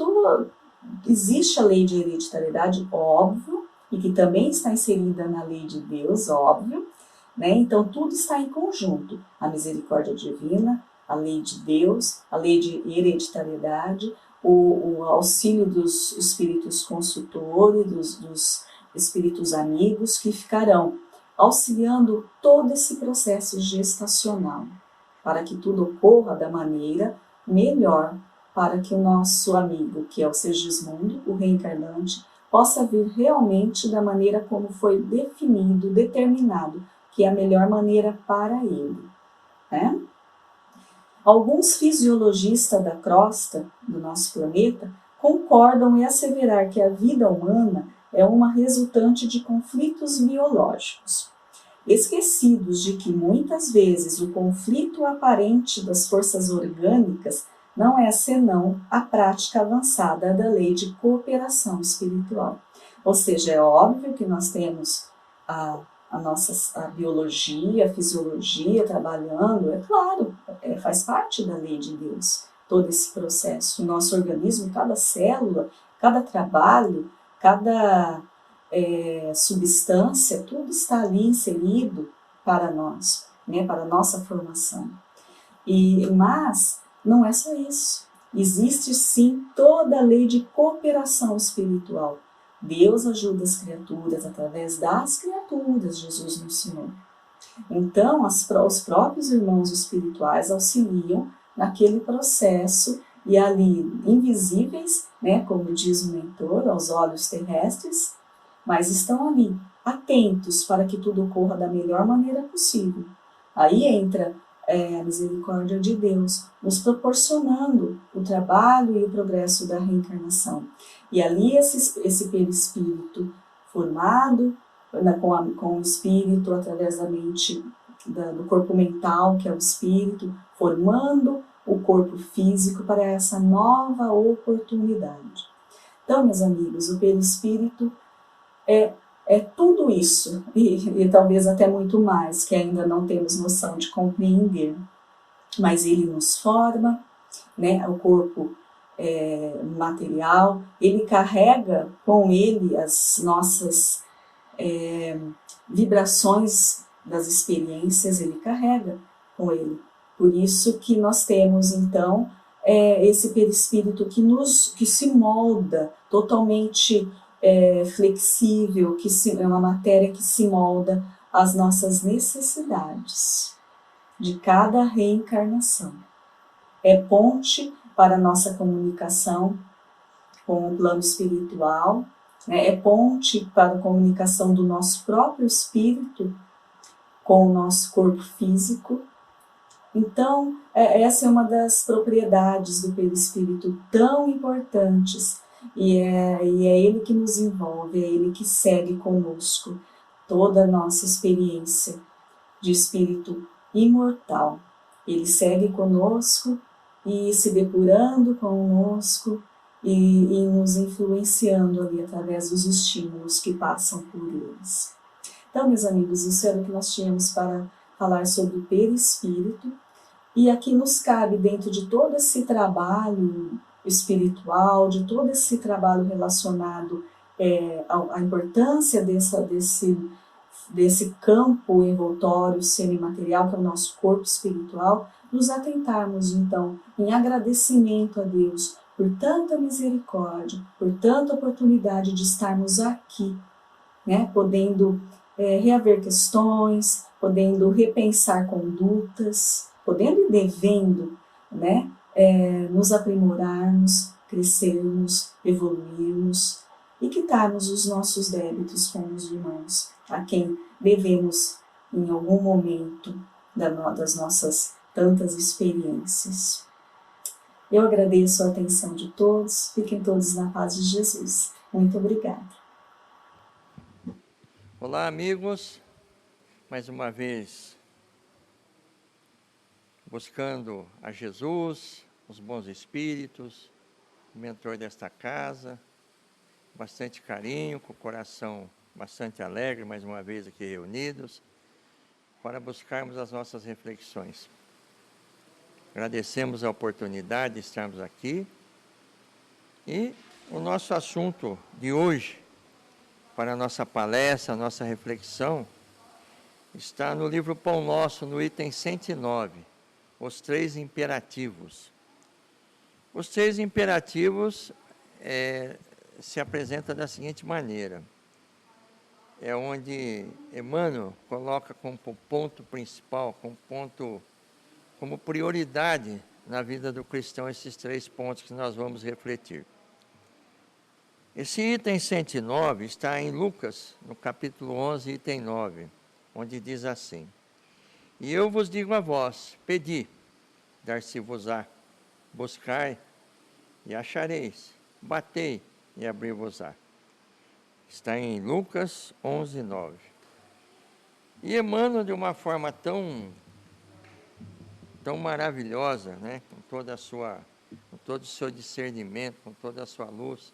existe a lei de hereditariedade, óbvio, e que também está inserida na lei de Deus, óbvio, né? Então tudo está em conjunto, a misericórdia divina, a lei de Deus, a lei de hereditariedade, o auxílio dos espíritos consultores, dos espíritos amigos que ficarão auxiliando todo esse processo gestacional, para que tudo ocorra da maneira melhor, para que o nosso amigo, que é o Segismundo, o reencarnante, possa vir realmente da maneira como foi definido, determinado, que é a melhor maneira para ele, né? Alguns fisiologistas da crosta do nosso planeta concordam em asseverar que a vida humana é uma resultante de conflitos biológicos, esquecidos de que muitas vezes o conflito aparente das forças orgânicas não é senão a prática avançada da lei de cooperação espiritual. Ou seja, é óbvio que nós temos a biologia, a fisiologia trabalhando, é claro, faz parte da lei de Deus, todo esse processo. O nosso organismo, cada célula, cada trabalho, cada substância, tudo está ali inserido para nós, né, para a nossa formação. Mas não é só isso. Existe sim toda a lei de cooperação espiritual. Deus ajuda as criaturas através das criaturas, Jesus nos ensinou. Então, os próprios irmãos espirituais auxiliam naquele processo e ali invisíveis, né, como diz o mentor, aos olhos terrestres, mas estão ali, atentos para que tudo ocorra da melhor maneira possível. Aí entra a misericórdia de Deus, nos proporcionando o trabalho e o progresso da reencarnação. E ali esse perispírito formado com o espírito através da mente, do corpo mental, que é o espírito, formando o corpo físico para essa nova oportunidade. Então, meus amigos, o perispírito é tudo isso, e talvez até muito mais, que ainda não temos noção de compreender. Mas ele nos forma, né, o corpo material, ele carrega com ele as nossas vibrações das experiências, ele carrega com ele. Por isso que nós temos, então, esse perispírito que se molda totalmente flexível, é uma matéria que se molda às nossas necessidades de cada reencarnação. É ponte para a nossa comunicação com o plano espiritual, né? É ponte para a comunicação do nosso próprio espírito com o nosso corpo físico. Então, essa é uma das propriedades do perispírito tão importantes, e é ele que nos envolve, é ele que segue conosco toda a nossa experiência de espírito imortal. Ele segue conosco e se depurando conosco e nos influenciando ali através dos estímulos que passam por eles. Então, meus amigos, isso era o que nós tínhamos para falar sobre o perispírito. E aqui nos cabe, dentro de todo esse trabalho espiritual, de todo esse trabalho relacionado a importância desse campo envoltório semimaterial, que é o nosso corpo espiritual, nos atentarmos, então, em agradecimento a Deus por tanta misericórdia, por tanta oportunidade de estarmos aqui, né, podendo reaver questões, podendo repensar condutas, podendo e devendo, né, nos aprimorarmos, crescermos, evoluirmos e quitarmos os nossos débitos com os irmãos, a quem devemos em algum momento das nossas tantas experiências. Eu agradeço a atenção de todos, fiquem todos na paz de Jesus. Muito obrigada. Olá, amigos, mais uma vez buscando a Jesus, os bons espíritos, o mentor desta casa, bastante carinho, com o coração bastante alegre, mais uma vez aqui reunidos, para buscarmos as nossas reflexões. Agradecemos a oportunidade de estarmos aqui e o nosso assunto de hoje, para a nossa palestra, a nossa reflexão, está no livro Pão Nosso, no item 109, os 3 imperativos. Os 3 imperativos se apresentam da seguinte maneira. É onde Emmanuel coloca como ponto principal, como prioridade na vida do cristão, esses 3 pontos que nós vamos refletir. Esse item 109 está em Lucas, no capítulo 11, item 9, onde diz assim: E eu vos digo a vós, pedi, dar-se-vos-á, buscai e achareis, batei e abrir-vos-á. Está em Lucas 11, 9. E Emmanuel, de uma forma tão maravilhosa, né, com todo o seu discernimento, com toda a sua luz,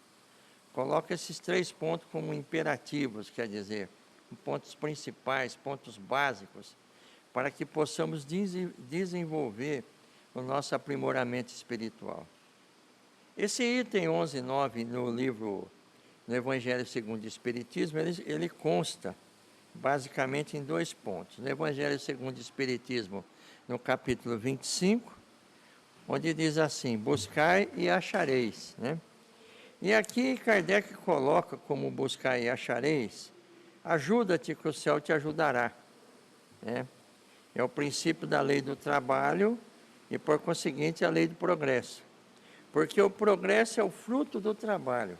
coloca esses 3 pontos como imperativos, quer dizer, pontos principais, pontos básicos, para que possamos desenvolver o nosso aprimoramento espiritual. Esse item 11.9 no Evangelho segundo o Espiritismo, ele consta basicamente em 2 pontos. No Evangelho segundo o Espiritismo, no capítulo 25, onde diz assim: buscai e achareis, né? E aqui Kardec coloca como buscai e achareis, ajuda-te que o céu te ajudará, né? É o princípio da lei do trabalho e, por conseguinte, a lei do progresso. Porque o progresso é o fruto do trabalho,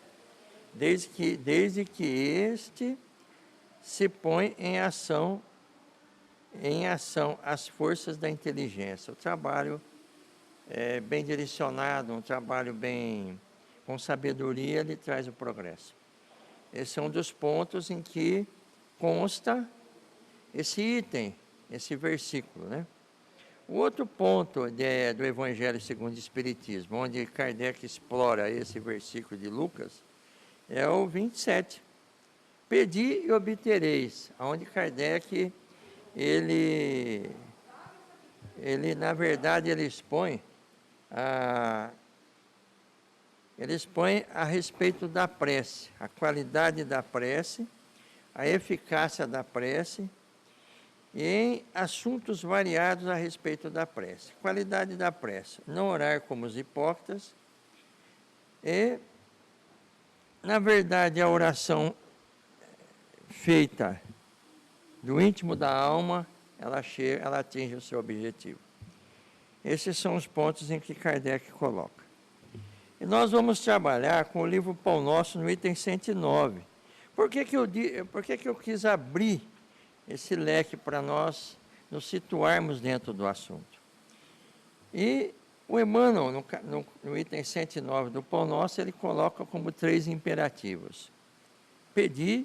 desde que este se põe em ação as forças da inteligência. O trabalho é bem direcionado, um trabalho bem com sabedoria, ele traz o progresso. Esse é um dos pontos em que consta esse item, esse versículo, né? O outro ponto do Evangelho segundo o Espiritismo, onde Kardec explora esse versículo de Lucas, é o 27. Pedi e obtereis, onde Kardec, ele na verdade, ele expõe a respeito da prece, a qualidade da prece, a eficácia da prece, e em assuntos variados a respeito da prece. Qualidade da prece: não orar como os hipócritas, e, na verdade, a oração feita do íntimo da alma, ela atinge o seu objetivo. Esses são os pontos em que Kardec coloca. E nós vamos trabalhar com o livro Pão Nosso no item 109. Por que eu quis abrir esse leque para nós nos situarmos dentro do assunto? E o Emmanuel, no item 109 do Pão Nosso, ele coloca como 3 imperativos: pedi,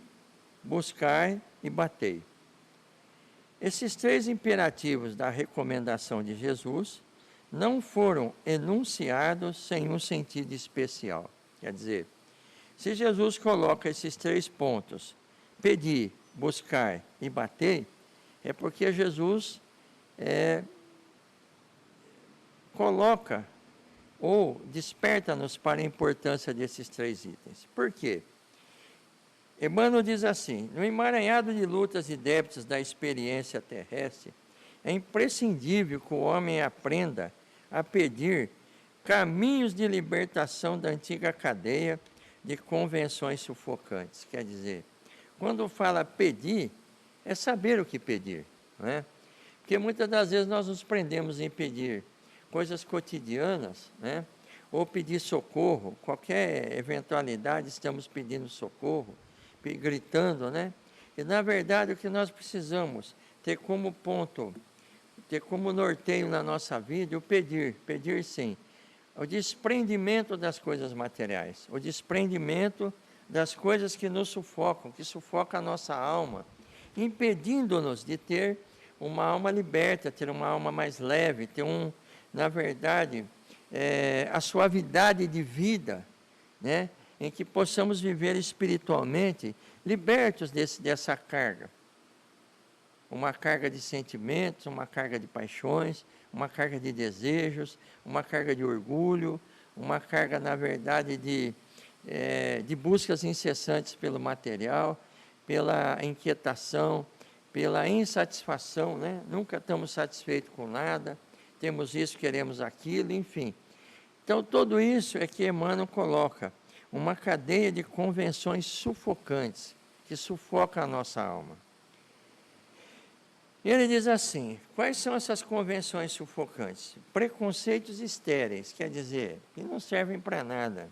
buscai e batei. Esses 3 imperativos da recomendação de Jesus não foram enunciados sem um sentido especial. Quer dizer, se Jesus coloca esses 3 pontos, pedir, buscar e bater, é porque Jesus coloca ou desperta-nos para a importância desses 3 itens. Por quê? Emmanuel diz assim: no emaranhado de lutas e débitos da experiência terrestre, é imprescindível que o homem aprenda a pedir caminhos de libertação da antiga cadeia de convenções sufocantes. Quer dizer, quando fala pedir, é saber o que pedir, não é? Porque muitas das vezes nós nos prendemos em pedir coisas cotidianas, né? Ou pedir socorro, qualquer eventualidade estamos pedindo socorro, gritando, né? E na verdade o que nós precisamos ter como ponto, ter como norteio na nossa vida o pedir sim, o desprendimento das coisas materiais, o desprendimento das coisas que nos sufocam, que sufocam a nossa alma, impedindo-nos de ter uma alma liberta, ter uma alma mais leve, ter na verdade, a suavidade de vida, né? Em que possamos viver espiritualmente libertos dessa carga. Uma carga de sentimentos, uma carga de paixões, uma carga de desejos, uma carga de orgulho, uma carga, na verdade, de buscas incessantes pelo material, pela inquietação, pela insatisfação, né? Nunca estamos satisfeitos com nada, temos isso, queremos aquilo, enfim. Então, tudo isso é que Emmanuel coloca uma cadeia de convenções sufocantes, que sufoca a nossa alma. Ele diz assim: quais são essas convenções sufocantes? Preconceitos estéreis, quer dizer, que não servem para nada.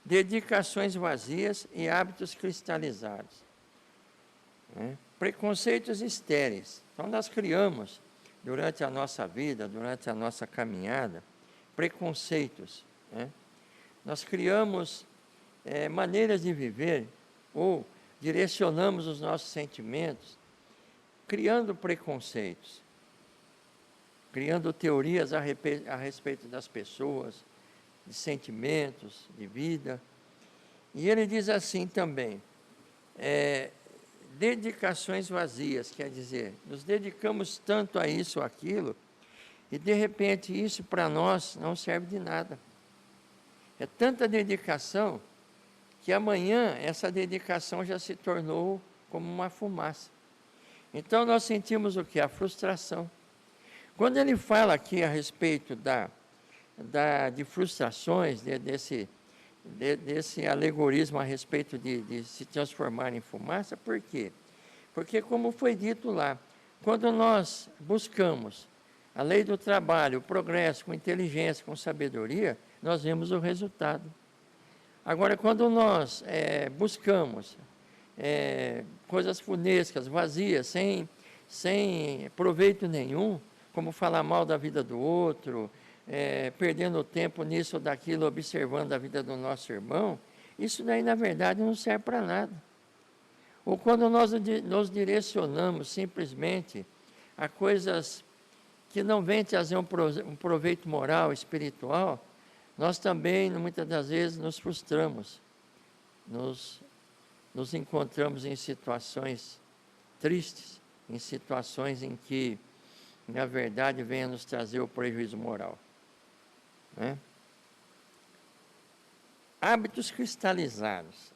Dedicações vazias e hábitos cristalizados. Né? Preconceitos estéreis. Então, nós criamos, durante a nossa vida, durante a nossa caminhada, preconceitos. Né? Nós criamos maneiras de viver, ou direcionamos os nossos sentimentos, criando preconceitos, criando teorias a respeito das pessoas, de sentimentos, de vida. E ele diz assim também, dedicações vazias, quer dizer, nos dedicamos tanto a isso ou aquilo, e de repente isso para nós não serve de nada. É tanta dedicação que amanhã essa dedicação já se tornou como uma fumaça. Então nós sentimos o que? A frustração. Quando ele fala aqui a respeito de frustrações, desse alegorismo a respeito de se transformar em fumaça, por quê? Porque, como foi dito lá, quando nós buscamos a lei do trabalho, o progresso com inteligência, com sabedoria, nós vemos o resultado. Agora, quando nós buscamos coisas funescas, vazias, sem proveito nenhum, como falar mal da vida do outro, perdendo tempo nisso ou daquilo, observando a vida do nosso irmão, isso daí, na verdade, não serve para nada. Ou quando nós nos direcionamos simplesmente a coisas que não vêm trazer um proveito moral, espiritual, nós também, muitas das vezes, nos frustramos, nos encontramos em situações tristes, em situações em que, na verdade, vem a nos trazer o prejuízo moral. Né? Hábitos cristalizados.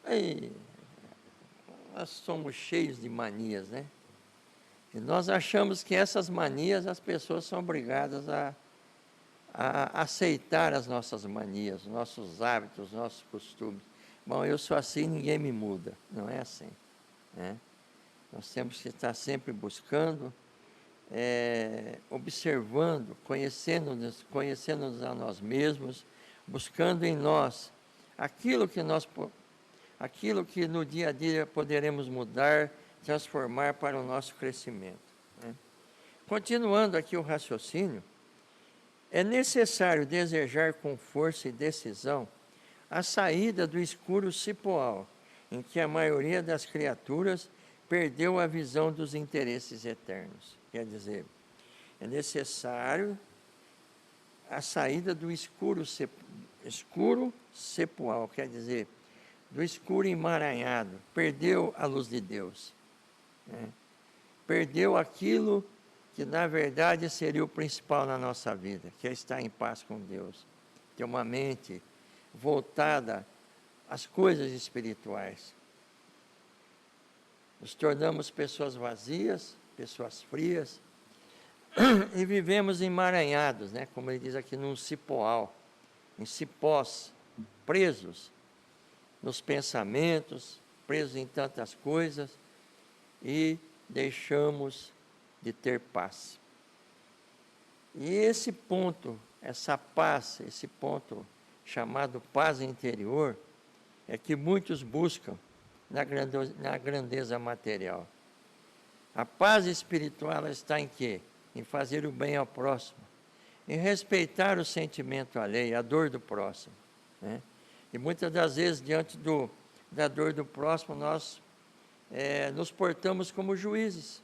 Nós somos cheios de manias, né? E nós achamos que essas manias as pessoas são obrigadas a aceitar as nossas manias, nossos hábitos, nossos costumes. Bom, eu sou assim, ninguém me muda. Não é assim. Né? Nós temos que estar sempre buscando, observando, conhecendo-nos a nós mesmos, buscando em nós aquilo que no dia a dia poderemos mudar, transformar para o nosso crescimento. Né? Continuando aqui o raciocínio, é necessário desejar com força e decisão a saída do escuro cipoal, em que a maioria das criaturas perdeu a visão dos interesses eternos. Quer dizer, é necessário a saída do escuro cipoal, quer dizer, do escuro emaranhado, perdeu a luz de Deus. Né? Perdeu aquilo que na verdade seria o principal na nossa vida, que é estar em paz com Deus, ter uma mente voltada às coisas espirituais. Nos tornamos pessoas vazias, pessoas frias, e vivemos emaranhados, né? Como ele diz aqui, num cipoal, em cipós, presos nos pensamentos, presos em tantas coisas, e deixamos de ter paz. E esse ponto, essa paz, esse ponto chamado paz interior, é que muitos buscam na grandeza material. A paz espiritual ela está em quê? Em fazer o bem ao próximo, em respeitar o sentimento alheio, a dor do próximo, né? E muitas das vezes, diante da dor do próximo, nós nos portamos como juízes.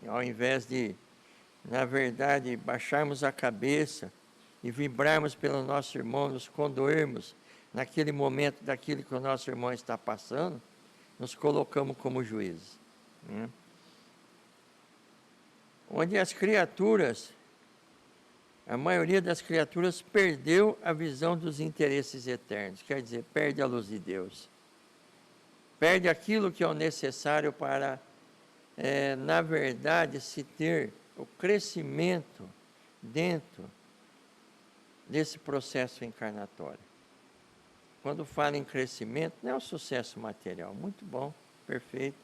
E ao invés de, na verdade, baixarmos a cabeça e vibrarmos pelo nosso irmão, nos condoermos naquele momento daquilo que o nosso irmão está passando, nos colocamos como juízes, né? Onde as criaturas, a maioria das criaturas perdeu a visão dos interesses eternos, quer dizer, perde a luz de Deus. Perde aquilo que é o necessário para, na verdade, se ter o crescimento dentro desse processo encarnatório. Quando fala em crescimento, não é o sucesso material, muito bom, perfeito,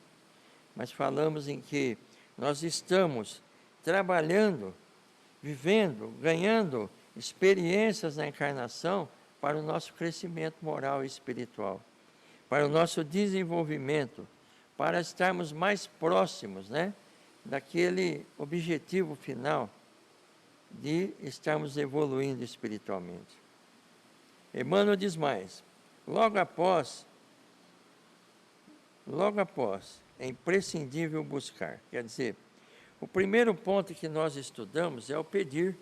mas falamos em que nós estamos trabalhando, vivendo, ganhando experiências na encarnação para o nosso crescimento moral e espiritual, para o nosso desenvolvimento, para estarmos mais próximos, né, daquele objetivo final de estarmos evoluindo espiritualmente. Emmanuel diz mais, logo após, é imprescindível buscar, quer dizer, o primeiro ponto que nós estudamos é o pedir,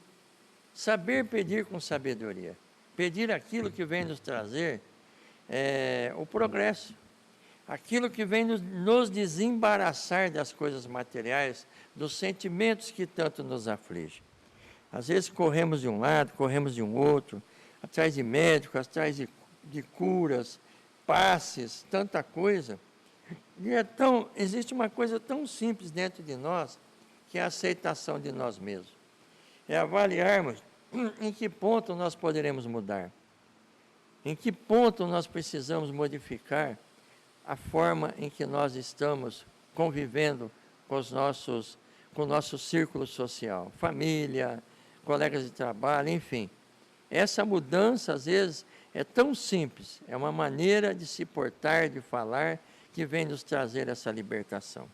saber pedir com sabedoria, pedir aquilo que vem nos trazer o progresso, aquilo que vem nos desembaraçar das coisas materiais, dos sentimentos que tanto nos afligem. Às vezes corremos de um lado, corremos de um outro, atrás de médicos, atrás de curas, passes, tanta coisa. E existe uma coisa tão simples dentro de nós, que é a aceitação de nós mesmos. É avaliarmos em que ponto nós poderemos mudar, em que ponto nós precisamos modificar a forma em que nós estamos convivendo com o nosso círculo social, família, colegas de trabalho, enfim. Essa mudança, às vezes, é tão simples, é uma maneira de se portar, de falar, que vem nos trazer essa libertação.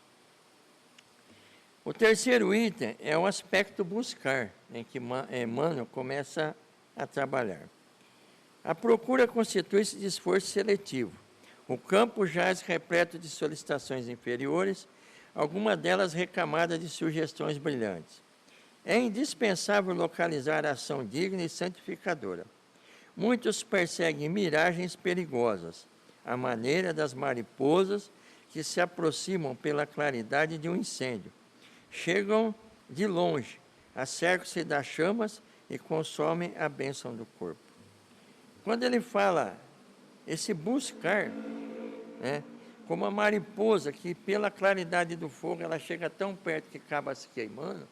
O terceiro item é o aspecto buscar, em que Emmanuel começa a trabalhar. A procura constitui-se de esforço seletivo. O campo jaz repleto de solicitações inferiores, algumas delas recamadas de sugestões brilhantes. É indispensável localizar a ação digna e santificadora. Muitos perseguem miragens perigosas, à maneira das mariposas que se aproximam pela claridade de um incêndio. Chegam de longe, acercam-se das chamas e consomem a bênção do corpo. Quando ele fala esse buscar, né, como a mariposa que pela claridade do fogo ela chega tão perto que acaba se queimando,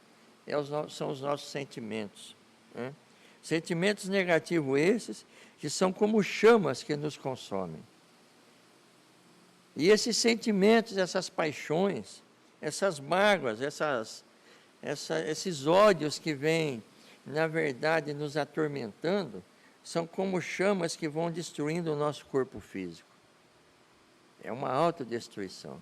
são os nossos sentimentos, né? Sentimentos negativos esses que são como chamas que nos consomem. E esses sentimentos, essas paixões, essas mágoas, esses ódios que vêm, na verdade, nos atormentando, são como chamas que vão destruindo o nosso corpo físico. É uma autodestruição.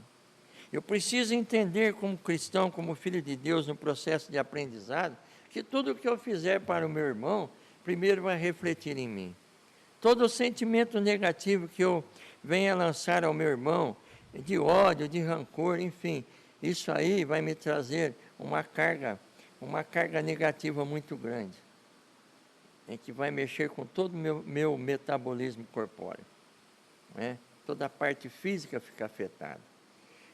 Eu preciso entender como cristão, como filho de Deus, no processo de aprendizado, que tudo o que eu fizer para o meu irmão, primeiro vai refletir em mim. Todo o sentimento negativo que eu venha lançar ao meu irmão, de ódio, de rancor, enfim, isso aí vai me trazer uma carga negativa muito grande, em que vai mexer com todo o meu metabolismo corpóreo, né? Toda a parte física fica afetada.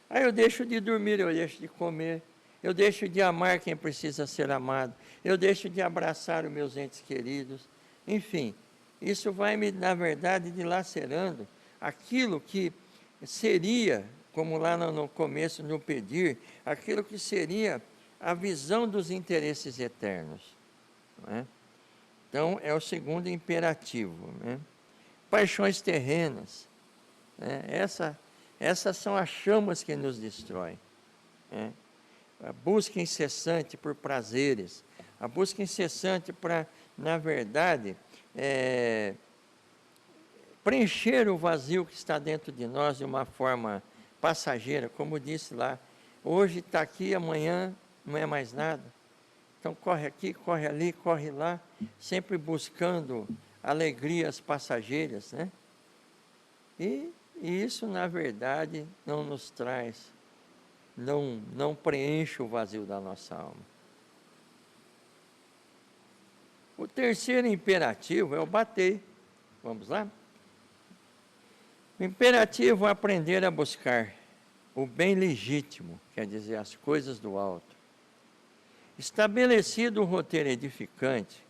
Aí eu deixo de dormir, eu deixo de comer, eu deixo de amar quem precisa ser amado, eu deixo de abraçar os meus entes queridos, enfim, isso vai me, na verdade, dilacerando aquilo que seria como lá no começo, no pedir, aquilo que seria a visão dos interesses eternos. Não é? Então, é o segundo imperativo. Né? Paixões terrenas. Né? Essas são as chamas que nos destroem. Né? A busca incessante por prazeres, a busca incessante para, na verdade, preencher o vazio que está dentro de nós de uma forma passageira, como disse lá, hoje está aqui, amanhã não é mais nada. Então corre aqui, corre ali, corre lá, sempre buscando alegrias passageiras, né? E isso, na verdade, não nos traz, não preenche o vazio da nossa alma. O terceiro imperativo é o bater. Vamos lá? O imperativo é aprender a buscar o bem legítimo, quer dizer, as coisas do alto. Estabelecido o roteiro edificante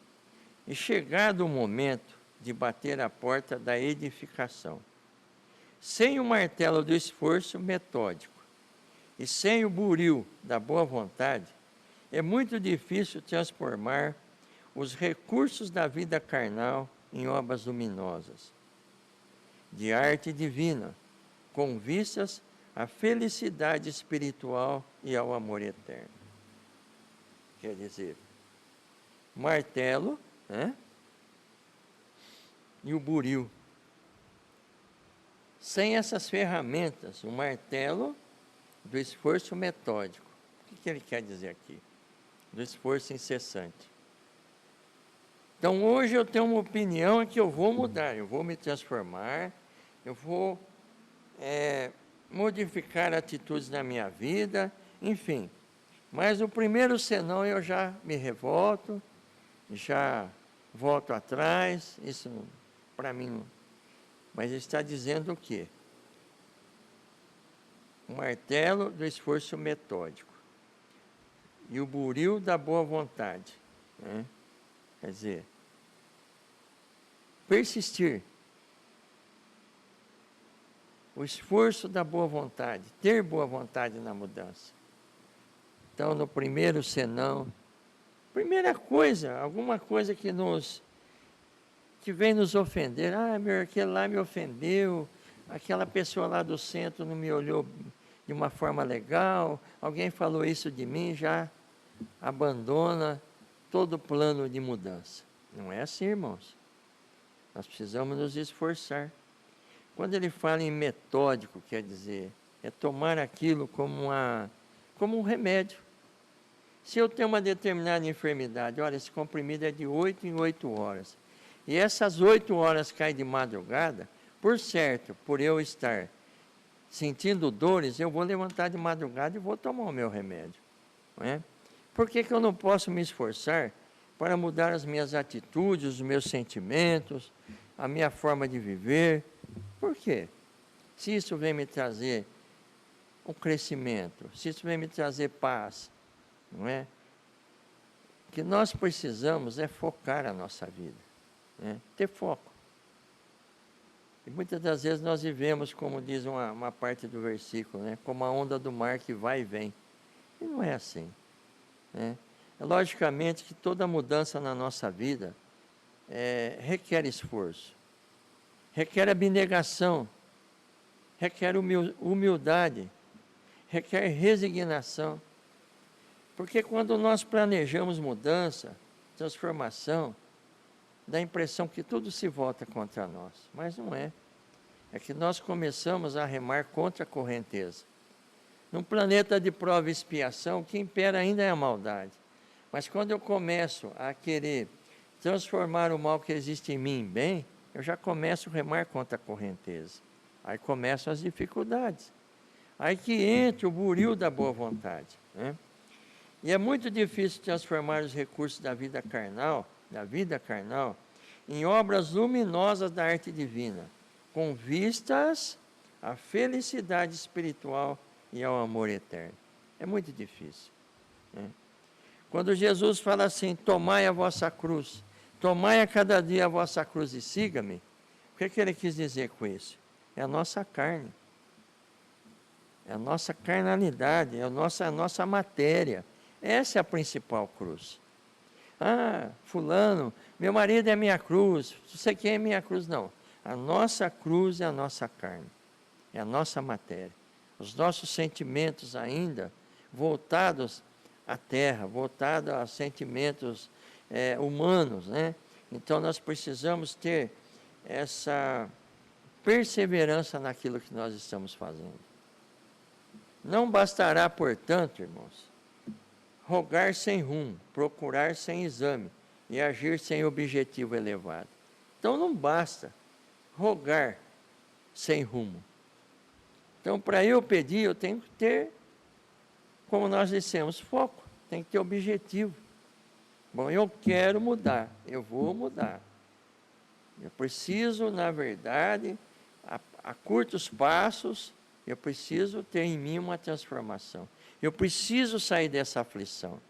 e chegado o momento de bater a porta da edificação. Sem o martelo do esforço metódico e sem o buril da boa vontade, é muito difícil transformar os recursos da vida carnal em obras luminosas, de arte divina, com vistas à felicidade espiritual e ao amor eterno. Quer dizer, martelo, né? E o buril. Sem essas ferramentas, o martelo do esforço metódico. O que ele quer dizer aqui? Do esforço incessante. Então hoje eu tenho uma opinião que eu vou mudar, eu vou me transformar, eu vou modificar atitudes na minha vida, enfim. Mas o primeiro senão eu já me revolto, já volto atrás, isso para mim não. Mas ele está dizendo o quê? O martelo do esforço metódico e o buril da boa vontade. Né? Quer dizer, persistir. O esforço da boa vontade, ter boa vontade na mudança. Então, no primeiro senão, primeira coisa, alguma coisa que vem nos ofender. Aquele lá me ofendeu, aquela pessoa lá do centro não me olhou de uma forma legal, alguém falou isso de mim, já abandona todo o plano de mudança. Não é assim, irmãos. Nós precisamos nos esforçar. Quando ele fala em metódico, quer dizer, é tomar aquilo como um remédio. Se eu tenho uma determinada enfermidade, olha, esse comprimido é de 8 em 8 horas. E essas 8 horas caem de madrugada, por certo, por eu estar sentindo dores, eu vou levantar de madrugada e vou tomar o meu remédio. Não é? Por que eu não posso me esforçar para mudar as minhas atitudes, os meus sentimentos, a minha forma de viver? Por quê? Se isso vem me trazer um crescimento, se isso vem me trazer paz, não é? O que nós precisamos é focar a nossa vida, né? Ter foco. E muitas das vezes nós vivemos, como diz uma parte do versículo, né? Como a onda do mar que vai e vem. E não é assim, né? É logicamente que toda mudança na nossa vida requer esforço, requer abnegação, requer humildade, requer resignação. Porque quando nós planejamos mudança, transformação, dá a impressão que tudo se volta contra nós. Mas não é. É que nós começamos a remar contra a correnteza. Num planeta de prova e expiação, o que impera ainda é a maldade. Mas quando eu começo a querer transformar o mal que existe em mim em bem, eu já começo a remar contra a correnteza. Aí começam as dificuldades. Aí que entra o buril da boa vontade, né? E é muito difícil transformar os recursos da vida carnal, em obras luminosas da arte divina, com vistas à felicidade espiritual e ao amor eterno. É muito difícil, né? Quando Jesus fala assim, tomai a vossa cruz, tomai a cada dia a vossa cruz e siga-me, o que ele quis dizer com isso? É a nossa carne. É a nossa carnalidade, é a nossa matéria. Essa é a principal cruz. Ah, fulano, meu marido é minha cruz, você quer é minha cruz? Não. A nossa cruz é a nossa carne, é a nossa matéria. Os nossos sentimentos ainda voltados à terra, voltados a sentimentos humanos, né? Então nós precisamos ter essa perseverança naquilo que nós estamos fazendo. Não bastará, portanto, irmãos, rogar sem rumo, procurar sem exame e agir sem objetivo elevado. Então não basta rogar sem rumo. Então, para eu pedir, eu tenho que ter, como nós dissemos, foco, tem que ter objetivo. Bom, eu quero mudar, eu vou mudar. Eu preciso, na verdade, a curtos passos, eu preciso ter em mim uma transformação. Eu preciso sair dessa aflição.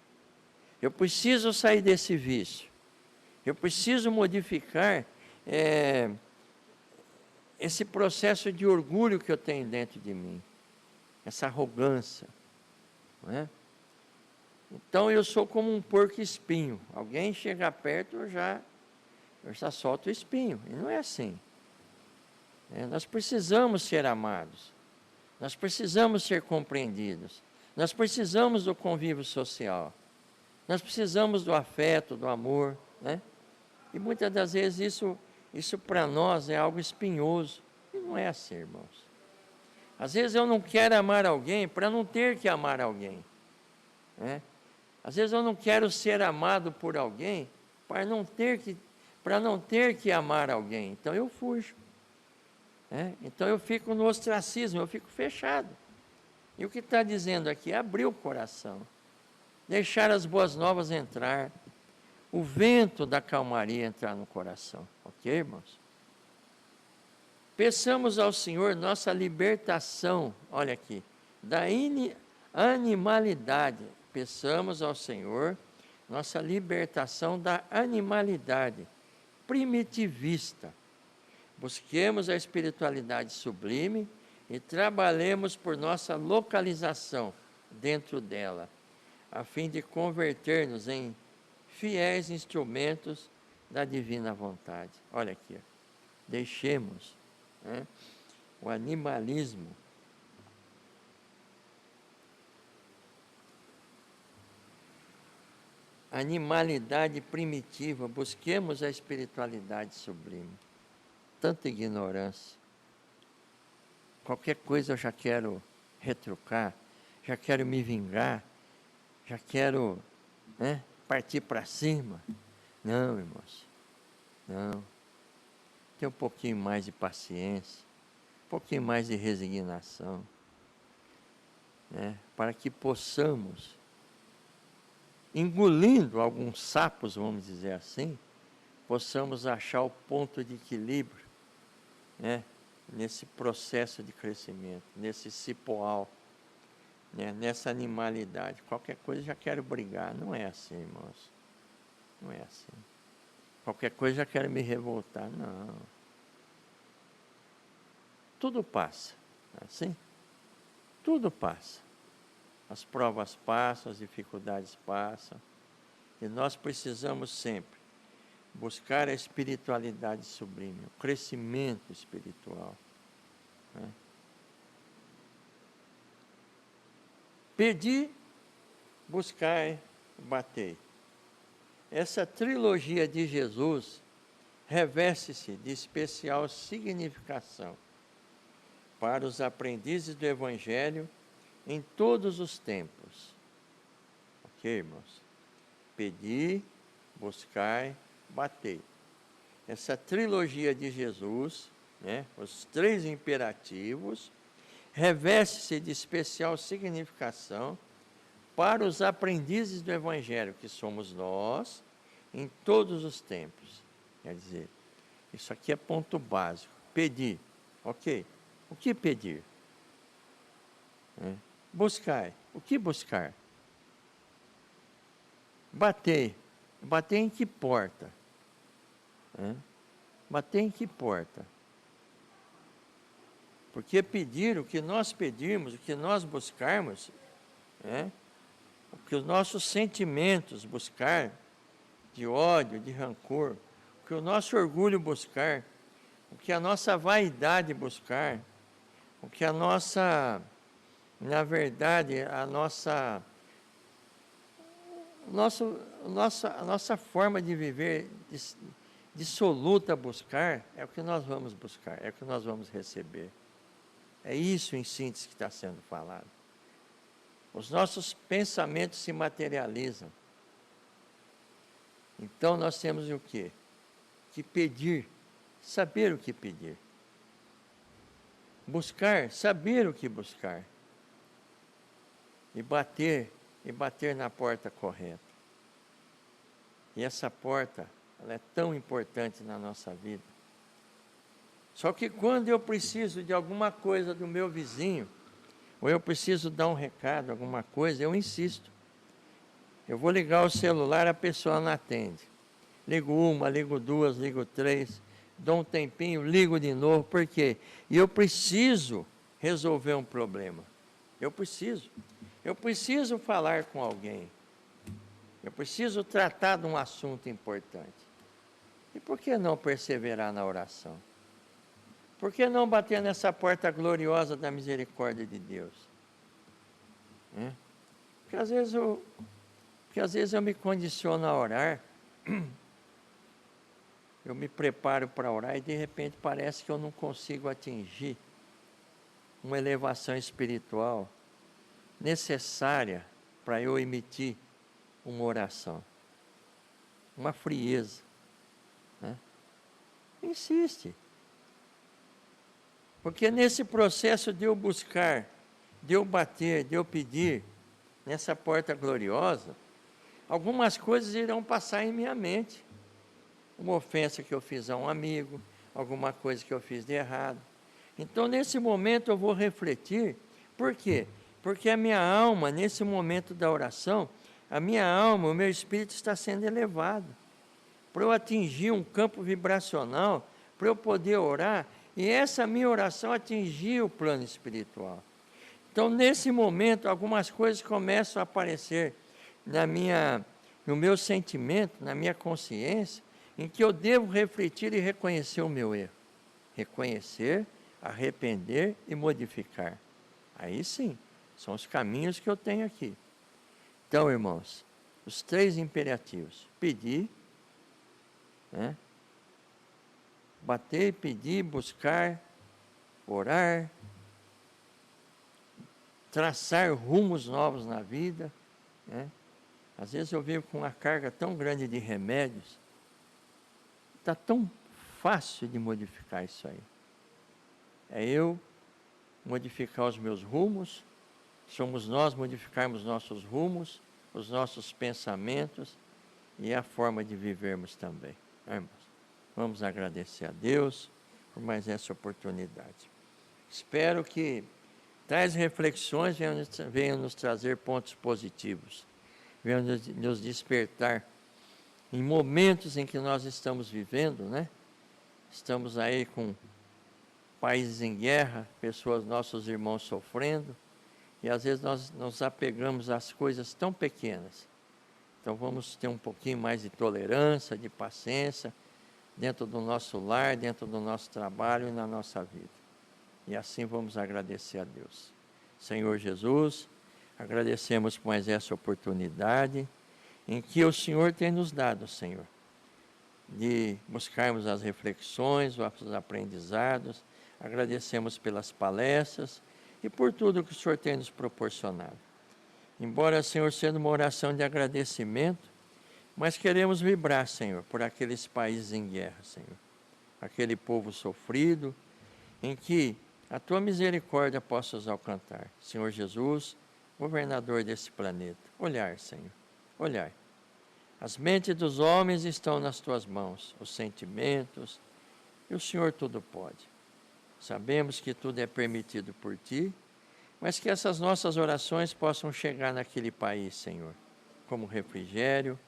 Eu preciso sair desse vício. Eu preciso modificar esse processo de orgulho que eu tenho dentro de mim. Essa arrogância. Não é? Então eu sou como um porco espinho. Alguém chega perto, eu já solto o espinho. E não é assim. Nós precisamos ser amados. Nós precisamos ser compreendidos. Nós precisamos do convívio social. Nós precisamos do afeto, do amor, né? E muitas das vezes isso para nós é algo espinhoso. E não é assim, irmãos. Às vezes eu não quero amar alguém para não ter que amar alguém, né? Às vezes eu não quero ser amado por alguém para não ter que amar alguém. Então eu fujo. Então eu fico no ostracismo, eu fico fechado. E o que está dizendo aqui é abrir o coração, deixar as boas novas entrar, o vento da calmaria entrar no coração. Ok, irmãos? Peçamos ao Senhor nossa libertação, olha aqui, da animalidade. Peçamos ao Senhor nossa libertação da animalidade primitivista. Busquemos a espiritualidade sublime e trabalhemos por nossa localização dentro dela, a fim de converter-nos em fiéis instrumentos da divina vontade. Olha aqui, deixemos o animalismo, animalidade primitiva, busquemos a espiritualidade sublime. Tanta ignorância. Qualquer coisa eu já quero retrucar, já quero me vingar, já quero partir para cima. Não, irmãos, não. Tem um pouquinho mais de paciência, um pouquinho mais de resignação, para que possamos, engolindo alguns sapos, vamos dizer assim, possamos achar o ponto de equilíbrio, nesse processo de crescimento, nesse cipoal, nessa animalidade. Qualquer coisa já quero brigar. Não é assim, irmãos. Não é assim. Qualquer coisa já quero me revoltar. Não. Tudo passa. Não é assim? Tudo passa. As provas passam, as dificuldades passam. E nós precisamos sempre buscar a espiritualidade sublime, o crescimento espiritual. Pedi, buscai, batei. Essa trilogia de Jesus reveste-se de especial significação para os aprendizes do Evangelho em todos os tempos. Ok, irmãos? Pedi, buscai, batei. Essa trilogia de Jesus, os três imperativos, reveste-se de especial significação para os aprendizes do Evangelho, que somos nós, em todos os tempos. Quer dizer, isso aqui é ponto básico. Pedir, ok. O que pedir? Buscai. O que buscar? Bater. Bater em que porta? Bater em que porta? Porque pedir, o que nós pedirmos, o que nós buscarmos, o que os nossos sentimentos buscar, de ódio, de rancor, o que o nosso orgulho buscar, o que a nossa vaidade buscar, o que a nossa, na verdade, a nossa forma de viver dissoluta buscar, é o que nós vamos buscar, é o que nós vamos receber. É isso, em síntese, que está sendo falado. Os nossos pensamentos se materializam. Então nós temos o quê? Que pedir, saber o que pedir. Buscar, saber o que buscar. E bater na porta correta. E essa porta, ela é tão importante na nossa vida. Só que quando eu preciso de alguma coisa do meu vizinho, ou eu preciso dar um recado, alguma coisa, eu insisto. Eu vou ligar o celular, a pessoa não atende. Ligo uma, ligo duas, ligo três, dou um tempinho, ligo de novo. Por quê? E eu preciso resolver um problema. Eu preciso falar com alguém. Eu preciso tratar de um assunto importante. E por que não perseverar na oração? Por que não bater nessa porta gloriosa da misericórdia de Deus? Porque às vezes eu me condiciono a orar, eu me preparo para orar e de repente parece que eu não consigo atingir uma elevação espiritual necessária para eu emitir uma oração. Uma frieza. Insiste. Porque nesse processo de eu buscar, de eu bater, de eu pedir, nessa porta gloriosa, algumas coisas irão passar em minha mente. Uma ofensa que eu fiz a um amigo, alguma coisa que eu fiz de errado. Então, nesse momento, eu vou refletir. Por quê? Porque a minha alma, nesse momento da oração, a minha alma, o meu espírito está sendo elevado. Para eu atingir um campo vibracional, para eu poder orar, e essa minha oração atingir o plano espiritual. Então, nesse momento, algumas coisas começam a aparecer no meu sentimento, na minha consciência, em que eu devo refletir e reconhecer o meu erro. Reconhecer, arrepender e modificar. Aí sim, são os caminhos que eu tenho aqui. Então, irmãos, os 3 imperativos: pedir, bater, pedir, buscar, orar, traçar rumos novos na vida. Às vezes eu vivo com uma carga tão grande de remédios, está tão fácil de modificar isso aí. É eu modificar os meus rumos, somos nós modificarmos nossos rumos, os nossos pensamentos e a forma de vivermos também. Irmãos, vamos agradecer a Deus por mais essa oportunidade. Espero que tais reflexões venham nos trazer pontos positivos, venham nos despertar em momentos em que nós estamos vivendo, Estamos aí com países em guerra, pessoas, nossos irmãos sofrendo, e às vezes nós nos apegamos às coisas tão pequenas. Então vamos ter um pouquinho mais de tolerância, de paciência, dentro do nosso lar, dentro do nosso trabalho e na nossa vida. E assim vamos agradecer a Deus. Senhor Jesus, agradecemos por mais essa oportunidade em que o Senhor tem nos dado, Senhor, de buscarmos as reflexões, os aprendizados. Agradecemos pelas palestras e por tudo que o Senhor tem nos proporcionado. Embora, Senhor, sendo uma oração de agradecimento, mas queremos vibrar, Senhor, por aqueles países em guerra, Senhor. Aquele povo sofrido, em que a Tua misericórdia possa os alcançar. Senhor Jesus, governador desse planeta, olhar, Senhor, olhar. As mentes dos homens estão nas Tuas mãos, os sentimentos, e o Senhor tudo pode. Sabemos que tudo é permitido por Ti, mas que essas nossas orações possam chegar naquele país, Senhor, como refrigério,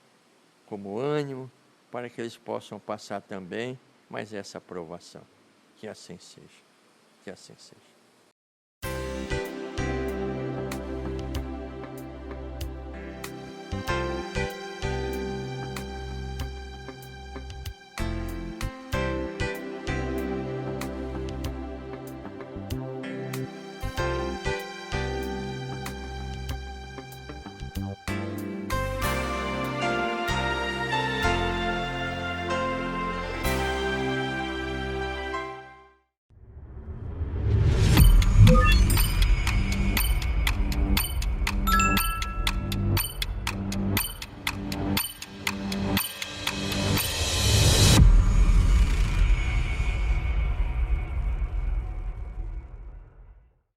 como ânimo, para que eles possam passar também mais essa aprovação. Que assim seja. Que assim seja.